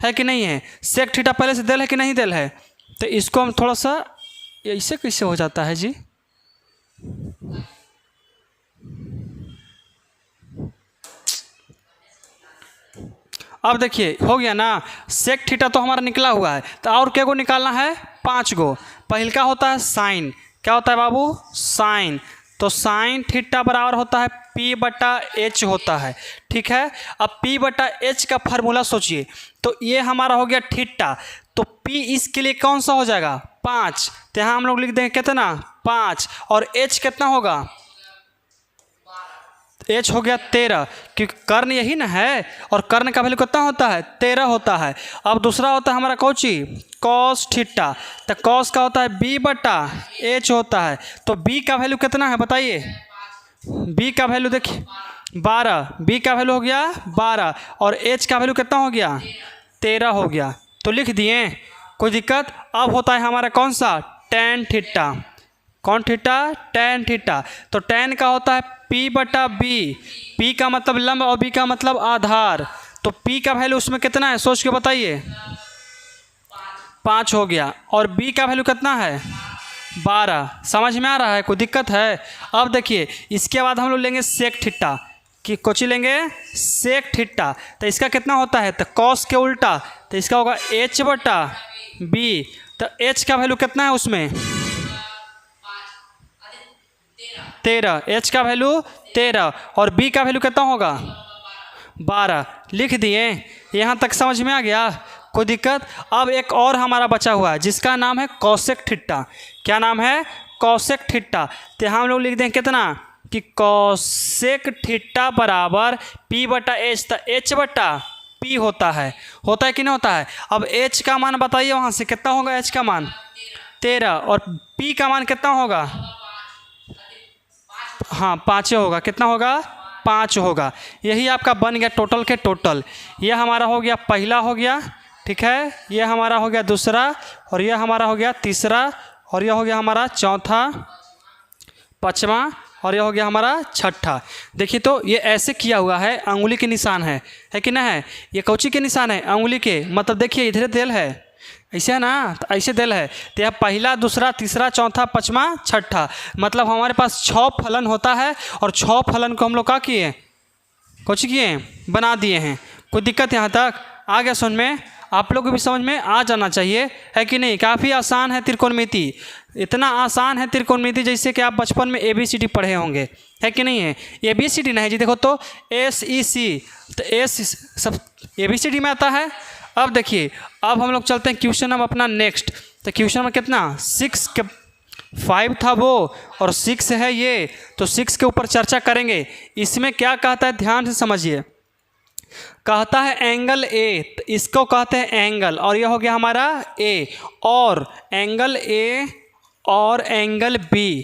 है कि नहीं है? सेक थीटा पहले से दिल है कि नहीं दिल है? तो इसको हम थोड़ा सा ऐसे कैसे हो जाता है जी? अब देखिए हो गया ना। सेक थीटा तो हमारा निकला हुआ है। तो और क्या को निकालना है? 5 गो। पहले का होता है साइन। क्या होता है बाबू? साइन। तो साइन थीटा बराबर होता है P बटा H होता है। ठीक है। अब P बटा H का फार्मूला सोचिए। तो ये हमारा हो गया थीटा। तो P इसके लिए कौन सा हो जाएगा? 5। तो यहाँ हम लोग लिख देंगे कितना? 5। और H कितना होगा? H हो गया 13 क्योंकि कर्ण यही ना है। और कर्ण का वैल्यू कितना होता है? 13 होता है। अब दूसरा होता है हमारा कौची? Cos theta. तो कॉस का होता है B बटा H होता है। तो B का वैल्यू कितना है बताइए? B का वैल्यू देखिए 12। B का वैल्यू हो गया 12। और H का वैल्यू कितना हो गया? 13 हो गया। तो लिख दिए। कोई दिक्कत? अब होता है हमारा कौन सा? tan theta. कौन थीटा? tan theta. तो tan का होता है P बटा B। P का मतलब लंब और B का मतलब आधार। तो P का वैल्यू उसमें कितना है सोच के बताइए? 5 हो गया। और B का वैल्यू कितना है? 12। समझ में आ रहा है? कोई दिक्कत है? अब देखिए इसके बाद हम लोग लेंगे सेक थीटा। कि कोची लेंगे? Sec theta. तो इसका कितना होता है? तो कॉस के उल्टा। तो इसका होगा H बटा B। तो H का वैल्यू कितना है उसमें? 13। H का वैल्यू 13। और B का वैल्यू कितना होगा? 12। लिख दिए। यहाँ तक समझ में आ गया? कोई दिक्कत? अब एक और हमारा बचा हुआ है जिसका नाम है कॉसेक थीटा। क्या नाम है? Cosec theta. तो हम लोग लिख दें कितना कि कॉसेक थीटा बराबर P बटा H। तो H बटा P होता है कि नहीं होता है? अब H का मान बताइए वहाँ से कितना होगा? H का मान 13। और P का मान कितना होगा? हाँ 5 होगा। कितना होगा? 5 होगा। यही आपका बन गया टोटल के टोटल। यह हमारा हो गया पहला हो गया। ठीक है। यह हमारा हो गया दूसरा। और यह हमारा हो गया तीसरा। और यह हो गया हमारा चौथा, पाँचवा। और यह हो गया हमारा छठा। देखिए तो ये ऐसे किया हुआ है, अंगुली के निशान है कि ना है? ये कौची के निशान है? अंगुली के। मतलब देखिए इधर दिल है ऐसे है ना? तो ऐसे दिल है। तो यह पहला, दूसरा, तीसरा, चौथा, पाँचवा, छठा। मतलब हमारे पास 6 फलन होता है। और 6 फलन को हम लोग क्या किए? कुछ किए? बना दिए हैं। कोई दिक्कत यहाँ तक आ गया? सुन में आप लोगों को भी समझ में आ जाना चाहिए, है कि नहीं। काफ़ी आसान है त्रिकोणमिति, इतना आसान है त्रिकोणमिति जैसे कि आप बचपन में ABCD पढ़े होंगे, है कि नहीं है। ABCD नहीं जी, देखो तो SEC, तो एस सब ABCD में आता है। अब देखिए, अब हम लोग चलते हैं क्वेश्चन नंबर अपना नेक्स्ट। तो क्वेश्चन नंबर कितना 6 के 5 था वो और 6 है ये, तो 6 के ऊपर चर्चा करेंगे। इसमें क्या कहता है ध्यान से समझिए। कहता है एंगल A, तो इसको कहते हैं एंगल, और यह हो गया हमारा A, और एंगल A और एंगल B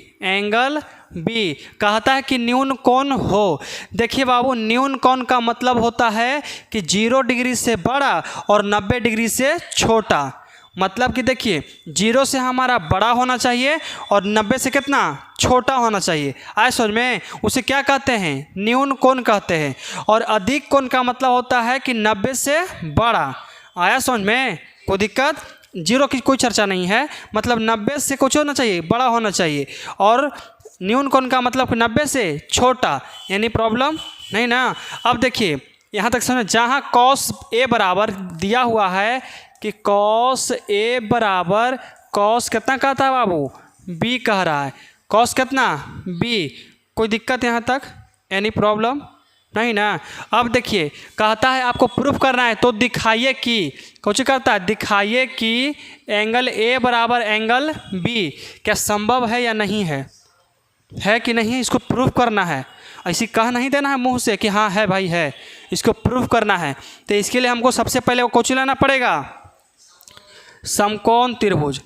कहता है कि न्यून कोण हो। देखिए बाबू, न्यून कोण का मतलब होता है कि 0 डिग्री से बड़ा और 90 डिग्री से छोटा। मतलब कि देखिए 0 से हमारा बड़ा होना चाहिए और 90 से कितना छोटा होना चाहिए। आए समझ में, उसे क्या कहते हैं, न्यून कोण कहते हैं। और अधिक कोण का मतलब होता है कि 90 से बड़ा। आया समझ में, कोई दिक्कत, 0 की कोई चर्चा नहीं है, मतलब 90 से कुछ होना चाहिए, बड़ा होना चाहिए। और न्यून कोण का मतलब 90 से छोटा, यानी प्रॉब्लम नहीं ना। अब देखिए यहाँ तक समझ, जहाँ cos A बराबर दिया हुआ है कि cos A बराबर cos कितना कहता है बाबू, B कह रहा है, cos कितना B, कोई दिक्कत यहाँ तक, यानी प्रॉब्लम नहीं ना। अब देखिए कहता है आपको प्रूफ करना है, तो दिखाइए कि कुछ करता है, दिखाइए कि एंगल A बराबर एंगल B क्या संभव है या नहीं है कि नहीं, इसको प्रूफ करना है। ऐसी कह नहीं देना है मुंह से कि हाँ है भाई है, इसको प्रूफ करना है। तो इसके लिए हमको सबसे पहले वो कोच लाना पड़ेगा, समकोण त्रिभुज।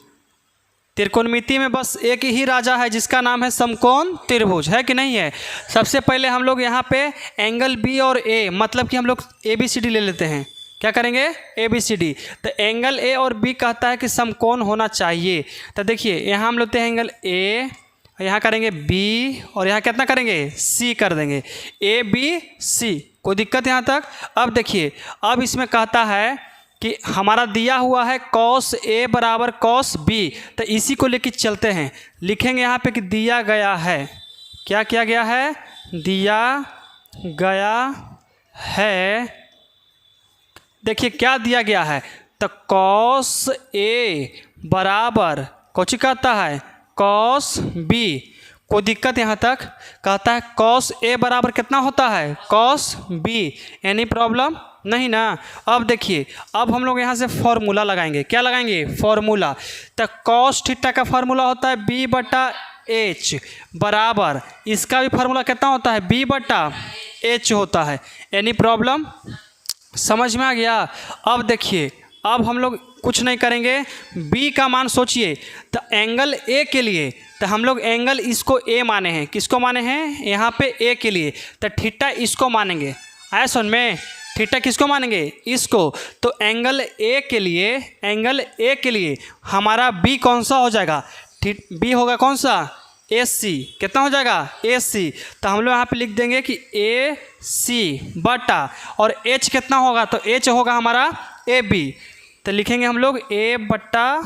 त्रिकोणमिति में बस एक ही राजा है जिसका नाम है समकोण त्रिभुज, है कि नहीं है। सबसे पहले हम लोग यहाँ पे एंगल B और A, मतलब कि हम लोग ABCD ले लेते हैं। क्या करेंगे, ABCD। तो एंगल A और B कहता है कि समकोण होना चाहिए। तो देखिए यहाँ हम लेते हैं एंगल A, यहाँ करेंगे B, और यहाँ कितना करेंगे, C कर देंगे, ABC। कोई दिक्कत यहाँ तक। अब देखिए, अब इसमें कहता है कि हमारा दिया हुआ है cos A बराबर cos B, तो इसी को लेकर चलते हैं। लिखेंगे यहाँ पे कि दिया गया है, क्या किया गया है, दिया गया है। देखिए क्या दिया गया है, तो cos A बराबर कुछ कहता है cos B। कोई दिक्कत यहाँ तक। कहता है cos A बराबर कितना होता है, cos B, यानी प्रॉब्लम नहीं ना। अब देखिए, अब हम लोग यहाँ से फॉर्मूला लगाएंगे। क्या लगाएंगे, फॉर्मूला। तो cos थीटा का फार्मूला होता है B बटा H बराबर, इसका भी फार्मूला कितना होता है, B बटा H होता है, यानी प्रॉब्लम समझ में आ गया। अब देखिए, अब हम लोग कुछ नहीं करेंगे, B का मान सोचिए। तो एंगल A के लिए, तो हम लोग एंगल इसको A माने हैं, किसको माने हैं, यहाँ पे A के लिए। तो थीटा इसको मानेंगे, आया सुन में, थीटा किसको मानेंगे, इसको। तो एंगल A के लिए, एंगल A के लिए हमारा B कौन सा हो जाएगा, B होगा कौन सा, AC। कितना हो जाएगा, AC। तो हम लोग यहाँ पे लिख देंगे कि AC बटा, और H कितना होगा, तो H होगा हमारा AB। तो लिखेंगे हम लोग A बटा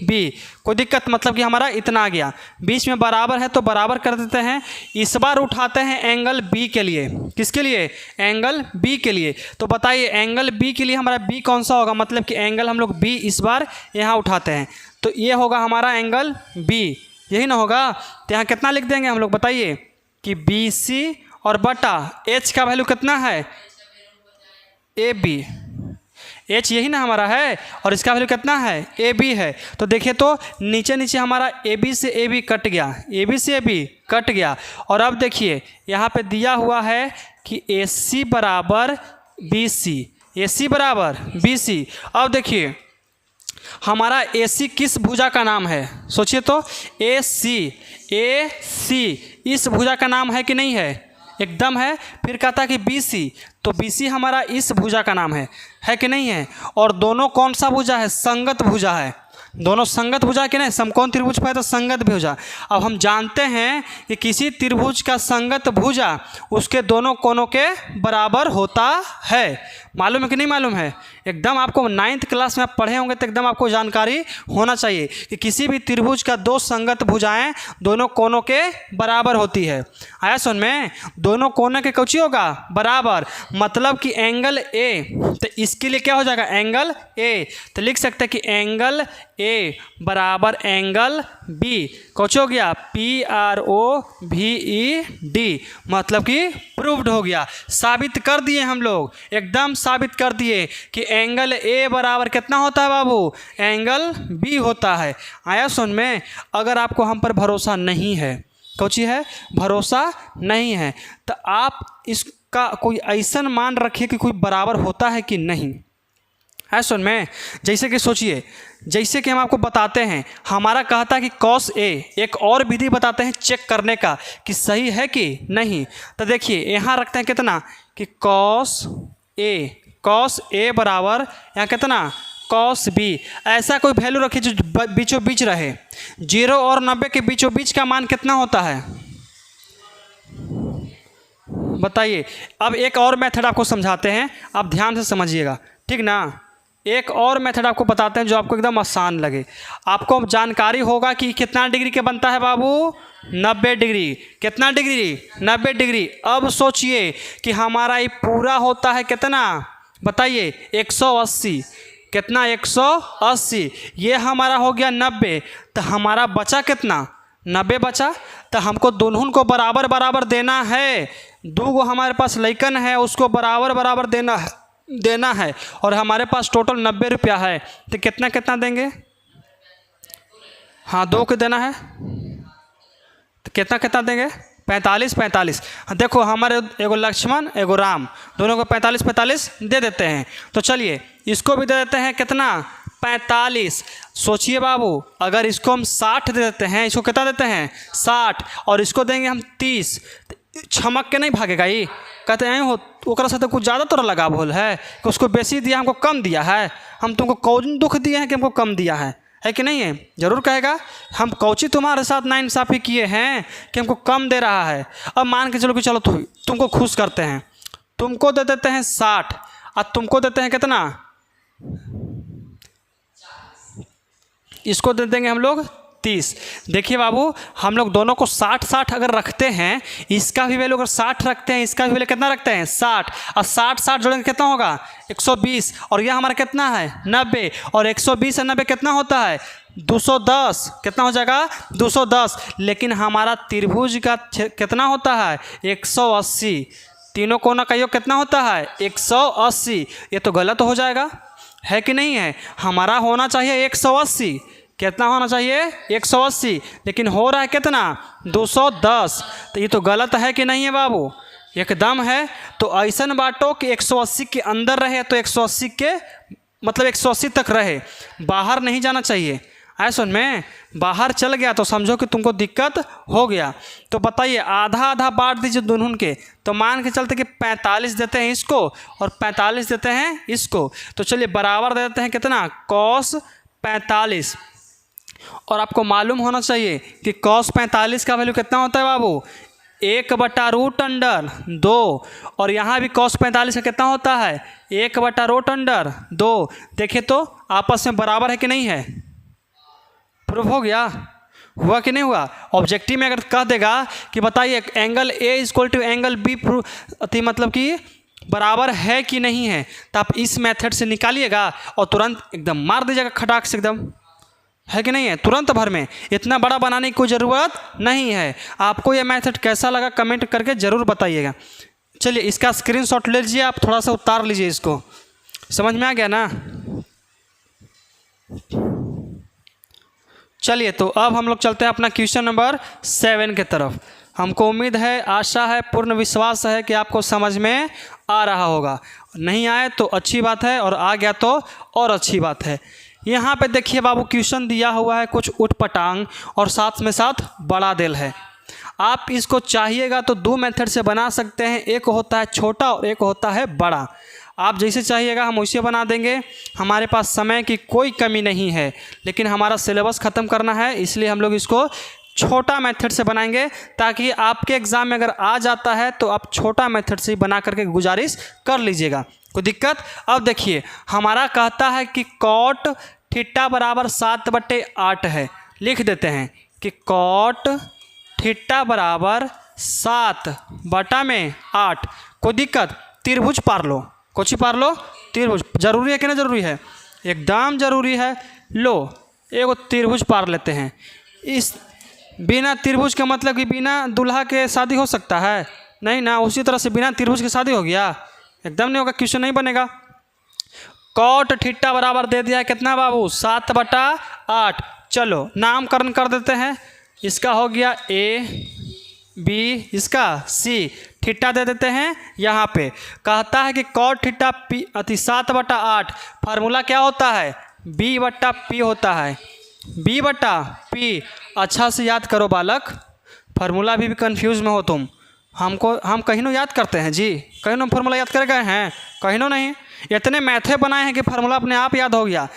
B। कोई दिक्कत, मतलब कि हमारा इतना आ गया। बीच में बराबर है तो बराबर कर देते हैं। इस बार उठाते हैं एंगल B के लिए, किसके लिए, एंगल B के लिए। तो बताइए एंगल B के लिए हमारा B कौन सा होगा, मतलब कि एंगल हम लोग B इस बार यहाँ उठाते हैं, तो ये होगा हमारा एंगल B, यही ना होगा। तो यहाँ कितना लिख देंगे हम लोग, बताइए कि BC और बटा H का वैल्यू कितना है, AB। H यही ना हमारा है, और इसका वैल्यू कितना है, AB है। तो देखिए तो नीचे नीचे हमारा AB से AB कट गया, AB से AB कट गया। और अब देखिए यहाँ पे दिया हुआ है कि AC बराबर BC, AC बराबर BC। अब देखिए हमारा AC किस भुजा का नाम है, सोचिए तो, AC इस भुजा का नाम है कि नहीं है, एकदम है। फिर कहता है कि BC, तो BC हमारा इस भुजा का नाम है कि नहीं है। और दोनों कौन सा भुजा है, संगत भुजा है। दोनों संगत भुजा कि नहीं, समकोण त्रिभुज है तो संगत भुजा। अब हम जानते हैं कि किसी त्रिभुज का संगत भुजा उसके दोनों कोनों के बराबर होता है। मालूम है कि नहीं मालूम है? एकदम आपको 9th क्लास में आप पढ़े होंगे तो एकदम आपको जानकारी होना चाहिए कि किसी भी त्रिभुज का दो संगत भुजाएं दोनों कोनों के बराबर होती है। आया सुन में? दोनों कोनों के कौची होगा? बराबर। मतलब कि एंगल ए, तो इसके लिए क्या हो जाएगा? Angle A. तो लिख सकते हैं कि एंगल ए बराबर एंगल बी। कौची हो गया? PROVED। मतलब कि प्रूव्ड हो गया, साबित कर दिए हम लोग, एकदम साबित कर दिए कि एंगल ए बराबर कितना होता है बाबू? एंगल बी होता है। आया सुन में? अगर आपको हम पर भरोसा नहीं है, कौची है? भरोसा नहीं है, तो आप इसका कोई ऐसा मान रखिए कि कोई बराबर होता है कि नहीं। है सुन में? जैसे कि सोचिए, जैसे कि हम आपको बताते हैं, हमारा कहता है कि कॉस ए, एक और विधि बताते हैं चेक करने का कि सही है कि नहीं। तो देखिए यहाँ रखते हैं कितना कि कॉस ए बराबर यहाँ कितना? Cos B. ऐसा कोई वैल्यू रखिए जो बीचों बीच रहे। 0 और 90 के बीचों बीच का मान कितना होता है बताइए। अब एक और मेथड आपको समझाते हैं, आप ध्यान से समझिएगा, ठीक ना? एक और मेथड आपको बताते हैं जो आपको एकदम आसान लगे। आपको जानकारी होगा कि कितना डिग्री के बनता है बाबू? 90 डिग्री। कितना डिग्री? 90 डिग्री। अब सोचिए कि हमारा ये पूरा होता है कितना? बताइए। 180। कितना? 180। ये हमारा हो गया 90। तो हमारा बचा कितना? 90 बचा। तो हमको दोनों को बराबर बराबर देना है। दो हमारे पास लइकन है, उसको बराबर बराबर देना है और हमारे पास टोटल 90 रुपया है। तो कितना कितना देंगे? हाँ, 2 को देना है तो कितना कितना देंगे? 45। देखो हमारे एगो लक्ष्मण एगो राम, दोनों को 45 दे देते हैं। तो चलिए इसको भी दे देते हैं कितना? 45। सोचिए बाबू, अगर इसको हम 60 दे देते हैं, इसको कितना देते हैं? 60, और इसको देंगे हम 30, छमक के नहीं भागेगा ये? कहते हैं हो ओकरा से तो कुछ ज़्यादा तोरा लगाव होल है कि उसको बेसी दिया, हमको कम दिया है। हम तुमको कौन दुख दिए हैं कि हमको कम दिया है कि नहीं है? जरूर कहेगा हम कौची तुम्हारे साथ नाइंसाफ़ी किए हैं कि हमको कम दे रहा है। अब मान के चलो कि चलो तुमको खुश करते हैं, तुमको दे देते हैं 60 और तुमको देते हैं कितना? इसको दे देंगे हम लोग 30। देखिए बाबू, हम लोग दोनों को 60 अगर रखते हैं, इसका भी वैल्यू अगर 60 रखते हैं, इसका भी वैल्यू कितना रखते हैं? 60, और 60 जोड़ेंगे कितना होगा? 120, और यह हमारा कितना है? 90, और 120 और 90 कितना होता है? 210। कितना हो जाएगा? 210। लेकिन हमारा त्रिभुज का कितना होता है? 180। तीनों कोना का योग कितना होता है? 180। ये तो गलत हो जाएगा, है कि नहीं है? हमारा होना चाहिए 180। कितना होना चाहिए? 180, लेकिन हो रहा है कितना? 210। तो ये तो गलत है कि नहीं है बाबू? एकदम है। तो ऐसा बाटो कि 180 के अंदर रहे, तो 180 के मतलब 180 तक रहे, बाहर नहीं जाना चाहिए। ऐसा में बाहर चल गया तो समझो कि तुमको दिक्कत हो गया। तो बताइए, आधा आधा बांट दीजिए दोनों के। तो मान के चलते कि 45 देते हैं इसको और 45 देते हैं इसको। तो चलिए बराबर दे देते हैं कितना? cos 45। और आपको मालूम होना चाहिए कि cos 45 का वैल्यू कितना होता है बाबू? 1/√2। और यहाँ भी cos 45 का कितना होता है? 1/√2। देखिए तो आपस में बराबर है कि नहीं है? प्रूफ हो गया? हुआ कि नहीं हुआ? ऑब्जेक्टिव में अगर कह देगा कि बताइए angle A equal to angle B मतलब कि बराबर है कि नहीं है, तो आप इस मेथड से निकालिएगा और तुरंत एकदम मार दीजिएगा खटाक से एकदम, है कि नहीं है? तुरंत भर में। इतना बड़ा बनाने की कोई ज़रूरत नहीं है। आपको यह मेथड कैसा लगा कमेंट करके ज़रूर बताइएगा। चलिए इसका स्क्रीनशॉट ले लीजिए, आप थोड़ा सा उतार लीजिए इसको। समझ में आ गया ना? चलिए तो अब हम लोग चलते हैं अपना क्वेश्चन नंबर 7 की तरफ। हमको उम्मीद है, आशा है, पूर्ण विश्वास है कि आपको समझ में आ रहा होगा। नहीं आए तो अच्छी बात है, और आ गया तो और अच्छी बात है। यहाँ पे देखिए बाबू, क्वेश्चन दिया हुआ है कुछ उटपटांग और साथ में साथ बड़ा दिल है। आप इसको चाहिएगा तो 2 मेथड से बना सकते हैं, एक होता है छोटा और एक होता है बड़ा। आप जैसे चाहिएगा हम वैसे बना देंगे। हमारे पास समय की कोई कमी नहीं है, लेकिन हमारा सिलेबस ख़त्म करना है, इसलिए हम लोग इसको छोटा मेथड से बनाएंगे, ताकि आपके एग्ज़ाम में अगर आ जाता है तो आप छोटा मेथड से ही बना करके गुजारिश कर लीजिएगा। कोई दिक्कत? अब देखिए हमारा कहता है कि कॉट थीटा बराबर 7/8 है। लिख देते हैं कि कॉट थीटा बराबर 7/8। कोई दिक्कत? त्रिभुज पार लो। कुछ पार लो, त्रिभुज जरूरी है कि नहीं जरूरी है? एकदम जरूरी है। लो एगो त्रिभुज पार लेते हैं। इस बिना त्रिभुज के मतलब कि बिना दूल्हा के शादी हो सकता है? नहीं ना। उसी तरह से बिना त्रिभुज के शादी हो गया? एकदम नहीं होगा, क्वेश्चन नहीं बनेगा। कॉट थीटा बराबर दे दिया है कितना बाबू? 7/8। चलो नामकरण कर देते हैं। इसका हो गया ए बी, इसका सी। थीटा दे देते हैं यहाँ पे। कहता है कि कॉट थीटा पी 7/8 फार्मूला क्या होता है? b/p होता है। b/p। अच्छा से याद करो बालक, फार्मूला भी कंफ्यूज में हो तुम। हम कहीं ना याद करते हैं जी? कहीं ना फार्मूला याद कर गए हैं? कहीं ना नहीं। इतने मैथे बनाए हैं कि फार्मूला अपने आप याद हो गया।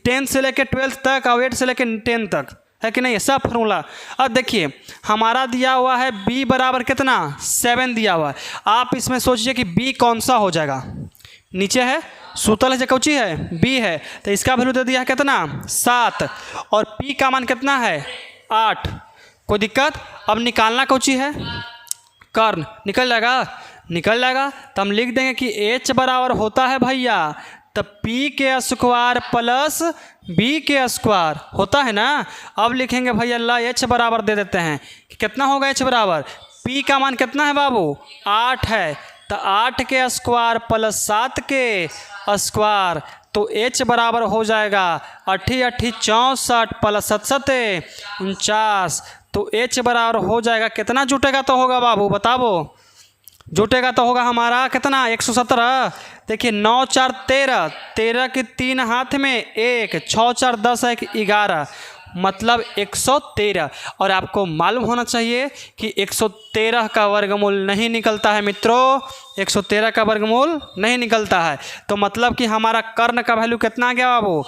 10 से लेकर 12 तक और 8 से लेकर 10 तक, है कि नहीं? सब फार्मूला। अब देखिए हमारा दिया हुआ है b बराबर कितना? 7 दिया हुआ है। आप इसमें सोचिए कि b कौन सा हो जाएगा? नीचे है, सूतल है, कौची है? b है। तो इसका वैल्यू दे दिया है कितना? 7। और p का मान कितना है? 8। कोई दिक्कत? अब निकालना कौची है? कर्ण। निकल जाएगा? निकल जाएगा। तो हम लिख देंगे कि h बराबर होता है भैया तब p के स्क्वायर प्लस b के स्क्वायर होता है ना। अब लिखेंगे भैया ला h बराबर दे देते हैं कि कितना होगा h बराबर? p का मान कितना है बाबू? 8 है। तो 8 के स्क्वायर प्लस 7 के स्क्वायर, तो h बराबर हो जाएगा 8 8 64 प्लस 7 7 49। तो h बराबर हो जाएगा कितना? जुटेगा तो होगा बाबू, बताओ। जुटेगा तो होगा हमारा कितना? 117। देखिए 9 4 13, 13 के 3 हाथ में 1, 6 4 10 1 11, मतलब 113। और आपको मालूम होना चाहिए कि 113 का वर्गमूल नहीं निकलता है मित्रों। 113 का वर्गमूल नहीं निकलता है। तो मतलब कि हमारा कर्ण का वैल्यू कितना आ गया बाबू?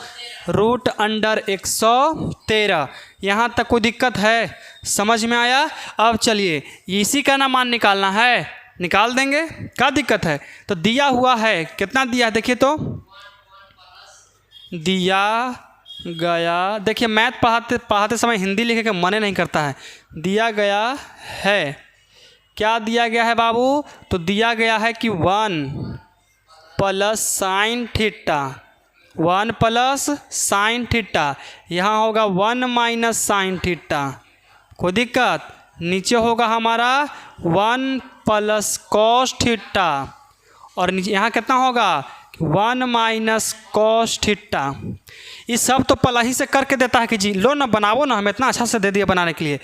√113। यहाँ तक कोई दिक्कत है? समझ में आया? अब चलिए इसी का ना मान निकालना है, निकाल देंगे। क्या दिक्कत है? तो दिया हुआ है, कितना दिया है देखिए तो। दिया गया, देखिए मैथ पढ़ाते समय हिंदी लिखे के मन नहीं करता है। दिया गया है, क्या दिया गया है बाबू? तो दिया गया है कि 1 plus sine theta, 1 plus sine theta. यहाँ होगा 1 माइनस साइन थीटा। कोई दिक्कत? नीचे होगा हमारा 1 प्लस कॉस थीटा, और नीचे यहाँ कितना होगा? 1 माइनस कॉस थीटा। ये सब तो पहला ही से करके देता है कि जी लो ना, बनाओ ना, हमें इतना अच्छा से दे दिया बनाने के लिए।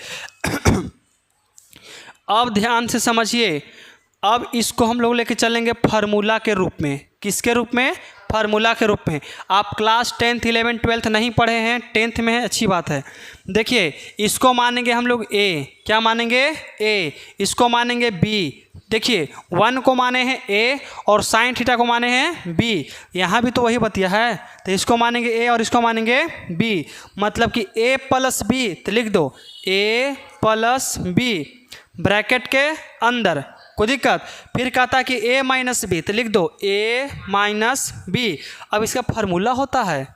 अब ध्यान से समझिए। अब इसको हम लोग लेके चलेंगे फार्मूला के रूप में। किसके रूप में? फार्मूला के रूप में। आप क्लास 10th 11th 12th नहीं पढ़े हैं, 10th में है, अच्छी बात है। देखिए इसको मानेंगे हम लोग a, क्या मानेंगे? a। इसको मानेंगे b। देखिए 1 को माने हैं a और साइन थीटा को माने हैं b। यहाँ भी तो वही बतिया है। तो इसको मानेंगे a और इसको मानेंगे b, मतलब कि a प्लस b। तो लिख दो a प्लस b ब्रैकेट के अंदर। कोई दिक्कत? फिर कहता है कि a माइनस बी, तो लिख दो a माइनस बी। अब इसका फार्मूला होता है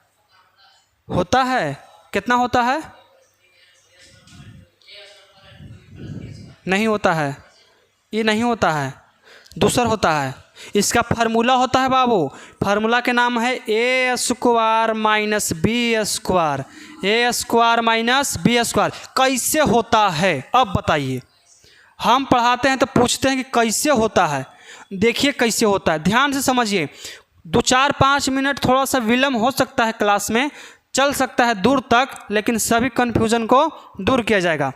कितना होता है? नहीं होता है, ये नहीं होता है, दूसरा होता है। इसका फार्मूला होता है बाबू, फार्मूला के नाम है a square minus B square, a square minus B square. कैसे होता है अब बताइए? हम पढ़ाते हैं तो पूछते हैं कि कैसे होता है। देखिए कैसे होता है, ध्यान से समझिए। 2 4 5 मिनट थोड़ा सा विलम्ब हो सकता है, क्लास में चल सकता है दूर तक, लेकिन सभी कन्फ्यूज़न को दूर किया जाएगा।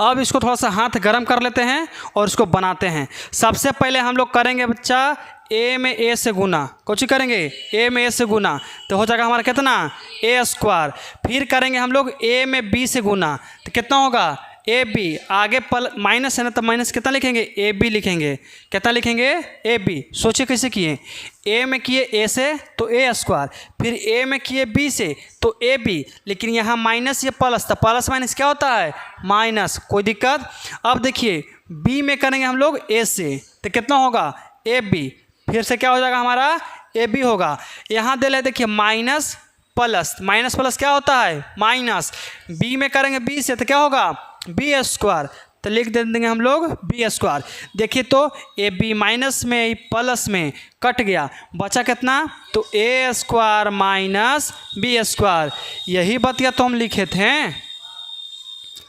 अब इसको थोड़ा सा हाथ गर्म कर लेते हैं और इसको बनाते हैं। सबसे पहले हम लोग करेंगे बच्चा a में a से गुना। कुछ करेंगे a में a से गुना, तो हो जाएगा हमारा कितना? a square. फिर करेंगे हम लोग a में b से गुना, तो कितना होगा? ए बी, आगे माइनस है ना, तब माइनस कितना लिखेंगे, ए बी लिखेंगे। कितना लिखेंगे, ए बी। सोचिए कैसे किए, ए में किए ए से तो ए स्क्वायर, फिर ए में किए बी से तो ए बी, लेकिन यहाँ माइनस ये प्लस, तो प्लस माइनस क्या होता है, माइनस। कोई दिक्कत। अब देखिए बी में करेंगे हम लोग ए से, तो कितना होगा, ए बी, फिर से क्या हो जाएगा हमारा, ए बी होगा। यहाँ दे ले देखिए माइनस प्लस, माइनस प्लस क्या होता है, माइनस। बी में करेंगे बी से तो क्या होगा, बी स्क्वायर, तो लिख देंगे हम लोग बी स्क्वायर। देखिए तो ए बी माइनस में प्लस में कट गया, बचा कितना, तो ए स्क्वायर माइनस बी स्क्वायर। यही बतिया तो हम लिखे थे,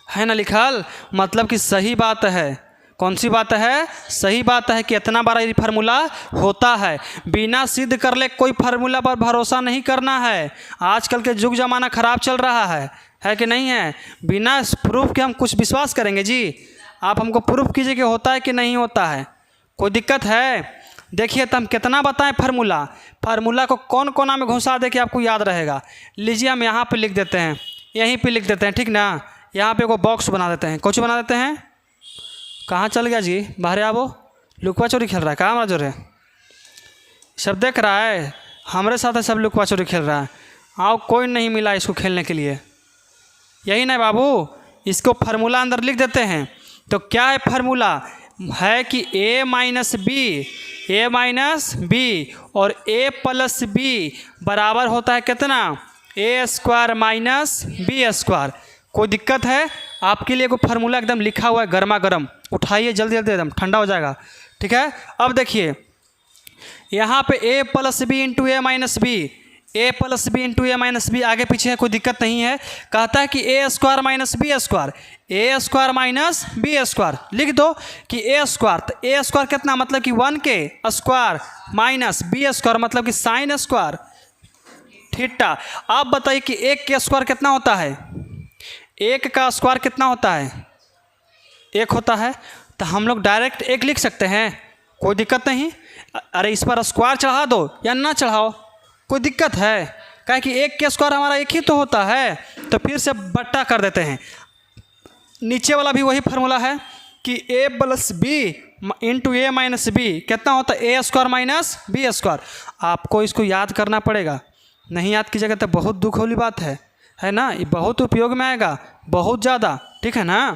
है ना लिखल, मतलब कि सही बात है। कौन सी बात है, सही बात है कि इतना बड़ा ये फार्मूला होता है। बिना सिद्ध कर ले कोई फार्मूला पर भरोसा नहीं करना है। आजकल के युग जमाना खराब चल रहा है कि नहीं है। बिना प्रूफ के हम कुछ विश्वास करेंगे जी, आप हमको प्रूफ कीजिए कि होता है कि नहीं होता है। कोई दिक्कत है। देखिए तो हम कितना बताएं फार्मूला को कौन कोना में घुसा दे कि आपको याद रहेगा। लीजिए हम यहाँ पे लिख देते हैं, यहीं पे लिख देते हैं, ठीक ना। यहाँ पे एगो बॉक्स बना देते हैं। कुछ बना देते हैं, कहाँ चल गया जी, बाहर आवो, लुकवा चोरी खेल रहा है, कहाँ हमारा जोर है, सब देख रहा है, हमारे साथ है सब लुकवा चोरी खेल रहा है। आओ, कोई नहीं मिला इसको खेलने के लिए, यही ना बाबू। इसको फार्मूला अंदर लिख देते हैं। तो क्या है फार्मूला, है कि a माइनस बी और a प्लस बी बराबर होता है कितना, ए स्क्वायर माइनस बी स्क्वायर। कोई दिक्कत है, आपके लिए कोई फार्मूला एकदम लिखा हुआ है गर्मा गर्म, उठाइए जल्दी जल्दी, एकदम ठंडा हो जाएगा, ठीक है। अब देखिए यहाँ पे a plus B into A minus B, A plus B into A minus B, आगे पीछे है कोई दिक्कत नहीं है। कहता है कि ए स्क्वायर माइनस बी स्क्वायर, ए स्क्वायर माइनस बी स्क्वायर लिख दो कि ए स्क्वायर, तो ए स्क्वायर कितना, मतलब कि 1 के स्क्वायर माइनस बी स्क्वायर मतलब कि साइन स्क्वायर थीटा। आप बताइए कि 1 के स्क्वायर कितना होता है, 1 का स्क्वायर कितना होता है, 1 होता है। तो हम लोग डायरेक्ट 1 लिख सकते हैं, कोई दिक्कत नहीं। अरे इस पर स्क्वायर चढ़ा दो या ना चढ़ाओ, कोई दिक्कत है, क्या कि 1 के स्क्वायर हमारा 1 ही तो होता है। तो फिर से बट्टा कर देते हैं। नीचे वाला भी वही फार्मूला है कि a plus B into A minus B कितना होता है, ए स्क्वायर माइनस बी स्क्वायर। आपको इसको याद करना पड़ेगा, नहीं याद कीजिएगा तो बहुत दुख वाली बात है ना। ये बहुत उपयोग में आएगा, बहुत ज़्यादा, ठीक है ना।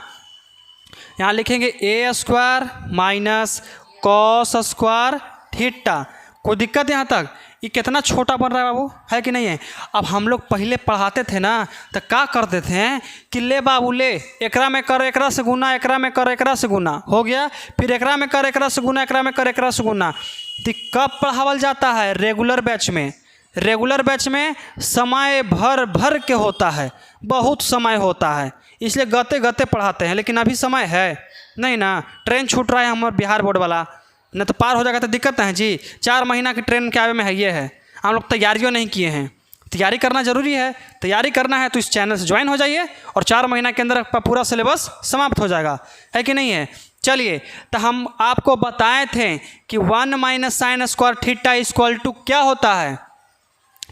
यहाँ लिखेंगे a square minus cos square theta. कोई दिक्कत यहाँ तक, ये कितना छोटा बन रहा है बाबू, है कि नहीं है। अब हम लोग पहले पढ़ाते थे ना, तो क्या करते थे कि ले बाबू ले, एकरा में कर एकरा से गुना, एकरा में कर एकरा से गुना, हो गया। फिर एकरा में कर एकरा से गुना, एकरा में कर एकरा से गुना। तो कब पढ़ावल जाता है, रेगुलर बैच में। रेगुलर बैच में समय भर के होता है, बहुत समय होता है, इसलिए गते गते पढ़ाते हैं। लेकिन अभी समय है नहीं ना, ट्रेन छूट रहा है हमारे बिहार बोर्ड वाला, न तो पार हो जाएगा तो दिक्कत है जी। 4 महीना की ट्रेन के आगे में है, ये है। हम लोग तैयारियों नहीं किए हैं, तैयारी करना ज़रूरी है। तैयारी करना है तो इस चैनल से ज्वाइन हो जाइए और 4 महीना के अंदर आपका पूरा सिलेबस समाप्त हो जाएगा, है कि नहीं है। चलिए, तो हम आपको बताए थे कि 1 minus sine square theta equal to क्या होता है,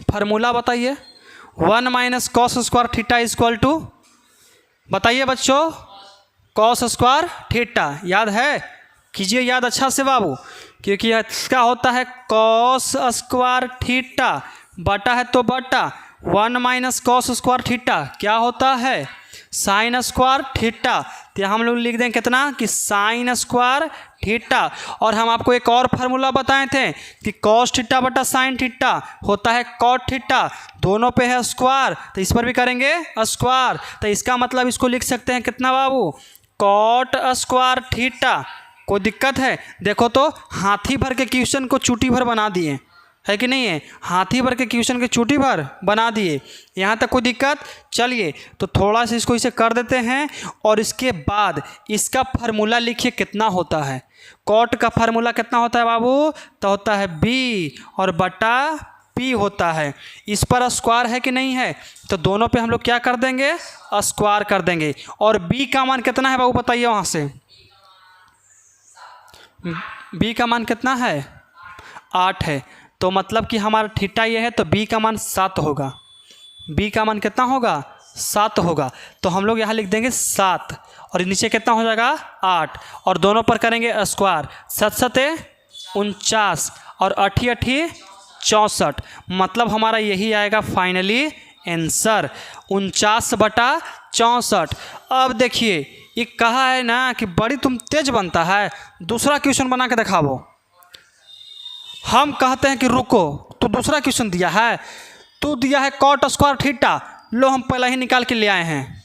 फार्मूला बताइए। 1 minus cos square theta equal to, बताइए बच्चों, कॉस स्क्वायर थीटा। याद है, कीजिए याद अच्छा से बाबू, क्योंकि इसका होता है कॉस स्क्वायर थीटा, बटा है तो बटा 1 माइनस कॉस स्क्वायर थीटा क्या होता है, साइन स्क्वायर थीटा। तो हम लोग लिख दें कितना कि साइन स्क्वायर थीटा। और हम आपको एक और फार्मूला बताए थे कि कॉस थीटा बटा साइन थीटा होता है कॉट थीटा, दोनों पे है स्क्वायर, तो इस पर भी करेंगे स्क्वायर। तो इसका मतलब इसको लिख सकते हैं कितना बाबू, कॉट स्क्वायर थीटा। कोई दिक्कत है, देखो तो हाथी भर के क्वेश्चन को चूटी भर बना दिए, है कि नहीं है। हाथी भर के क्वेश्चन के चूटी भर बना दिए, यहाँ तक कोई दिक्कत। चलिए तो थोड़ा सा इसको इसे कर देते हैं और इसके बाद इसका फार्मूला लिखिए कितना होता है। कॉट का फार्मूला कितना होता है बाबू, तो होता है बी और बटा पी होता है। इस पर स्क्वायर है कि नहीं है, तो दोनों पे हम लोग क्या कर देंगे, स्क्वायर कर देंगे। और बी का मान कितना है बाबू, बताइए वहाँ से। बी का मान कितना है, 8 है। तो मतलब कि हमारा थीटा ये है, तो बी का मान 7 होगा। बी का मान कितना होगा, 7 होगा। तो हम लोग यहाँ लिख देंगे 7 और नीचे कितना हो जाएगा 8 और दोनों पर करेंगे स्क्वायर। 7 7 49 और 8 8 64, मतलब हमारा यही आएगा फाइनली आंसर 49/64। अब देखिए ये कहा है ना कि बड़ी तुम तेज बनता है, दूसरा क्वेश्चन बना के दिखाओ। हम कहते हैं कि रुको, तो दूसरा क्वेश्चन दिया है, तो दिया है कॉट स्क्वायर थीटा, लो हम पहले ही निकाल के ले आए हैं,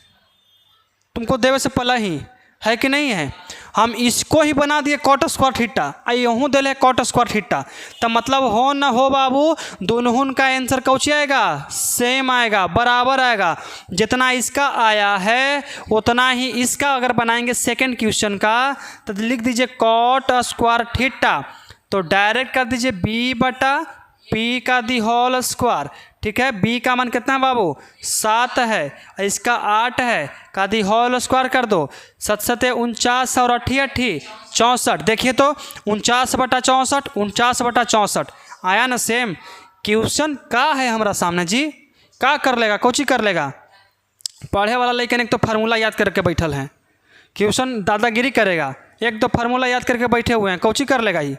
तुमको देवे से पहले ही है कि नहीं है। हम इसको ही बना दिए कॉट स्क्वायर थीटा, यूँ दिले कॉट स्क्वायर थीटा, तो मतलब हो ना हो बाबू दोनों का आंसर कौची आएगा, सेम आएगा, बराबर आएगा। जितना इसका आया है उतना ही इसका अगर बनाएंगे सेकंड क्वेश्चन का तो लिख दीजिए कॉट स्क्वायर थीटा, तो डायरेक्ट कर दीजिए b/p का दी होल स्क्वायर। ठीक है, b का मान कितना है बाबू 7 है, इसका 8 है, का दी होल स्क्वायर कर दो। 7 7 49 और 8 8 64। देखिए तो 49/64 49/64 आया ना सेम। क्वेश्चन का है हमारा सामने जी, का कर लेगा, कोची कर लेगा। पढ़े वाला लेकिन एक तो फार्मूला याद करके बैठल हैं, क्वेश्चन दादागिरी करेगा। एक तो फार्मूला याद करके बैठे हुए हैं, कोची कर लेगा। ये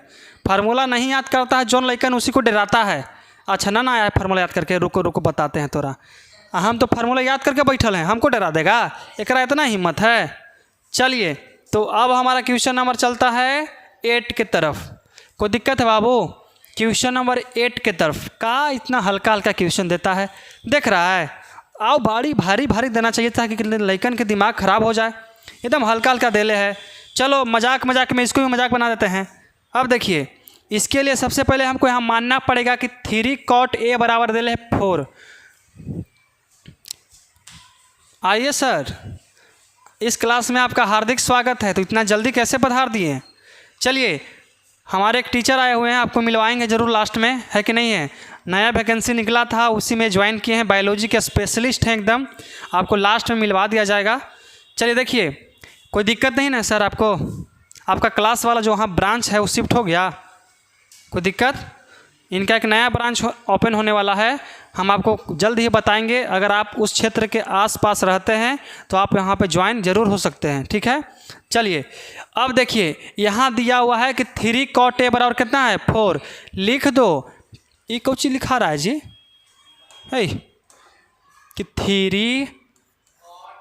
फार्मूला नहीं याद करता है जोन लेकिन उसी को डराता है। अच्छा ना आया फार्मूला याद करके, रुको रुको बताते हैं तोरा। हम तो फार्मूला याद करके बैठल हैं, हमको डरा देगा, एकरा इतना हिम्मत है। चलिए तो अब हमारा क्वेश्चन नंबर चलता है 8 के तरफ। कोई दिक्कत है बाबू, क्वेश्चन नंबर 8 के तरफ। का इतना हल्का हल्का क्वेश्चन देता है, देख रहा है। आओ भारी भारी भारी देना चाहिए था कि लइकन के दिमाग खराब हो जाए, एकदम हल्का हल्का देले है। चलो मजाक मजाक में इसको भी मजाक बना देते हैं। अब देखिए इसके लिए सबसे पहले हमको यहाँ मानना पड़ेगा कि 3 cot A बराबर दे है 4। आइए सर, इस क्लास में आपका हार्दिक स्वागत है। तो इतना जल्दी कैसे पधार दिए। चलिए हमारे एक टीचर आए हुए हैं, आपको मिलवाएंगे ज़रूर लास्ट में, है कि नहीं है। नया वैकेंसी निकला था, उसी में ज्वाइन किए हैं, बायोलॉजी के स्पेशलिस्ट हैं एकदम, आपको लास्ट में मिलवा दिया जाएगा। चलिए देखिए कोई दिक्कत नहीं ना सर आपको, आपका क्लास वाला जो वहाँ ब्रांच है वो शिफ्ट हो गया, कोई दिक्कत। इनका एक नया ब्रांच ओपन होने वाला है, हम आपको जल्द ही बताएंगे। अगर आप उस क्षेत्र के आसपास रहते हैं तो आप यहाँ पे ज्वाइन ज़रूर हो सकते हैं, ठीक है। चलिए अब देखिए यहाँ दिया हुआ है कि 3 cot A बराबर कितना है 4। लिख दो, ये कौन चीज़ लिखा रहा है जी, है कि 3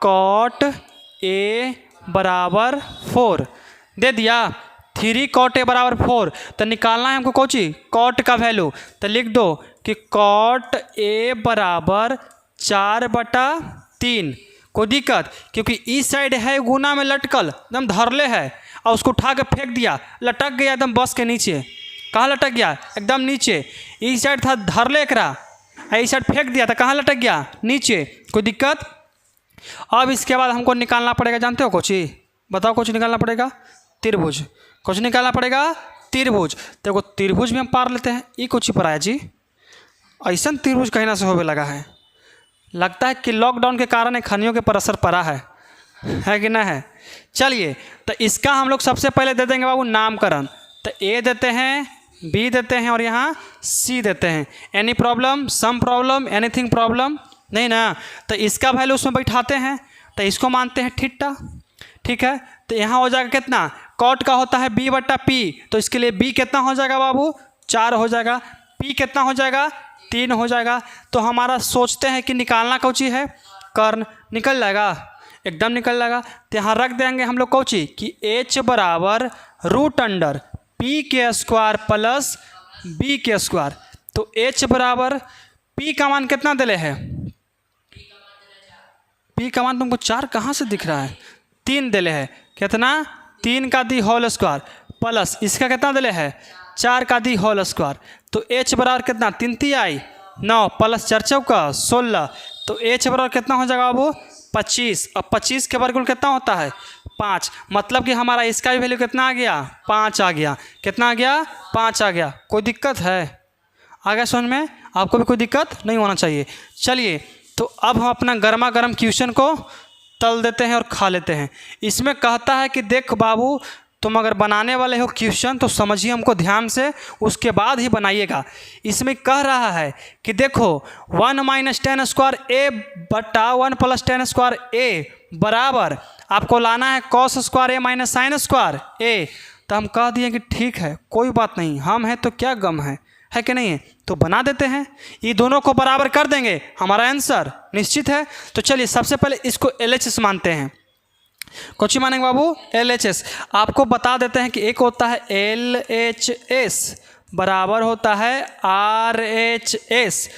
cot A बराबर 4 दे दिया। 3 cot A बराबर 4, तो निकालना है हमको कौची कॉट का वैल्यू। तो लिख दो कि cot A बराबर 4/3। कोई दिक्कत, क्योंकि इस साइड है गुना में लटकल, एकदम धरले है और उसको उठा के फेंक दिया, लटक गया एकदम बस के नीचे। कहाँ लटक गया, एकदम नीचे। इस साइड था धरले एकरा, इस साइड फेंक दिया था, कहाँ लटक गया नीचे। कोई दिक्कत। अब इसके बाद हमको निकालना पड़ेगा, जानते हो कोची, बताओ कोची निकालना पड़ेगा, त्रिभुज। कुछ निकालना पड़ेगा त्रिभुज। देखो त्रिभुज में हम पार लेते हैं। ये कुछ पर आया जी, ऐसा त्रिभुज कहीं ना से होने लगा है, लगता है कि लॉकडाउन के कारण खनियों के पर असर पड़ा है कि ना है। चलिए तो इसका हम लोग सबसे पहले दे देंगे बाबू नामकरण। तो ए देते हैं, बी देते हैं और यहाँ सी देते हैं। Any problem, some problem, anything problem नहीं ना। तो इसका वैल्यू उसमें बैठाते हैं, तो इसको मानते हैं थीटा, ठीक है। तो यहाँ हो जाएगा कितना, कॉट का होता है b/p, तो इसके लिए b कितना हो जाएगा बाबू 4 हो जाएगा, p कितना हो जाएगा 3 हो जाएगा। तो हमारा सोचते हैं कि निकालना कौची है कर्ण, निकल जाएगा, एकदम निकल जाएगा। तो यहाँ रख देंगे हम लोग कौची कि h बराबर √p² प्लस b²। तो h बराबर p का मान कितना दिले है, p का मान तुमको 4 कहाँ से दिख रहा है, 3 दिले है। कितना, 3 का दी होल स्क्वायर प्लस इसका कितना दिले है 4 का दी होल स्क्वायर। तो h बराबर कितना, 3 3 आई 9 प्लस 4 चौका 16। तो h बराबर कितना हो जाएगा बाबू 25। अब 25 के वर्गमूल कितना होता है 5, मतलब कि हमारा इसका भी वैल्यू कितना आ गया 5 आ गया। कितना आ गया 5 आ गया। कोई दिक्कत है, आ गया समझ में, आपको भी कोई दिक्कत नहीं होना चाहिए। चलिए तो अब हम अपना गर्मा गर्म क्वेश्चन को तल देते हैं और खा लेते हैं। इसमें कहता है कि देख बाबू तुम अगर बनाने वाले हो क्वेश्चन तो समझिए हमको ध्यान से, उसके बाद ही बनाइएगा। इसमें कह रहा है कि देखो 1 माइनस टेन स्क्वायर ए बटा 1 प्लस टेन स्क्वायर ए बराबर आपको लाना है कॉस स्क्वायर ए माइनस साइन स्क्वायर ए। तो हम कह दिए कि ठीक है, कोई बात नहीं, हम हैं तो क्या गम है कि नहीं है, तो बना देते हैं। ये दोनों को बराबर कर देंगे, हमारा आंसर निश्चित है। तो चलिए सबसे पहले इसको LHS मानते हैं। कौन मानेंगे बाबू? LHS। आपको बता देते हैं कि एक होता है LHS बराबर होता है RHS।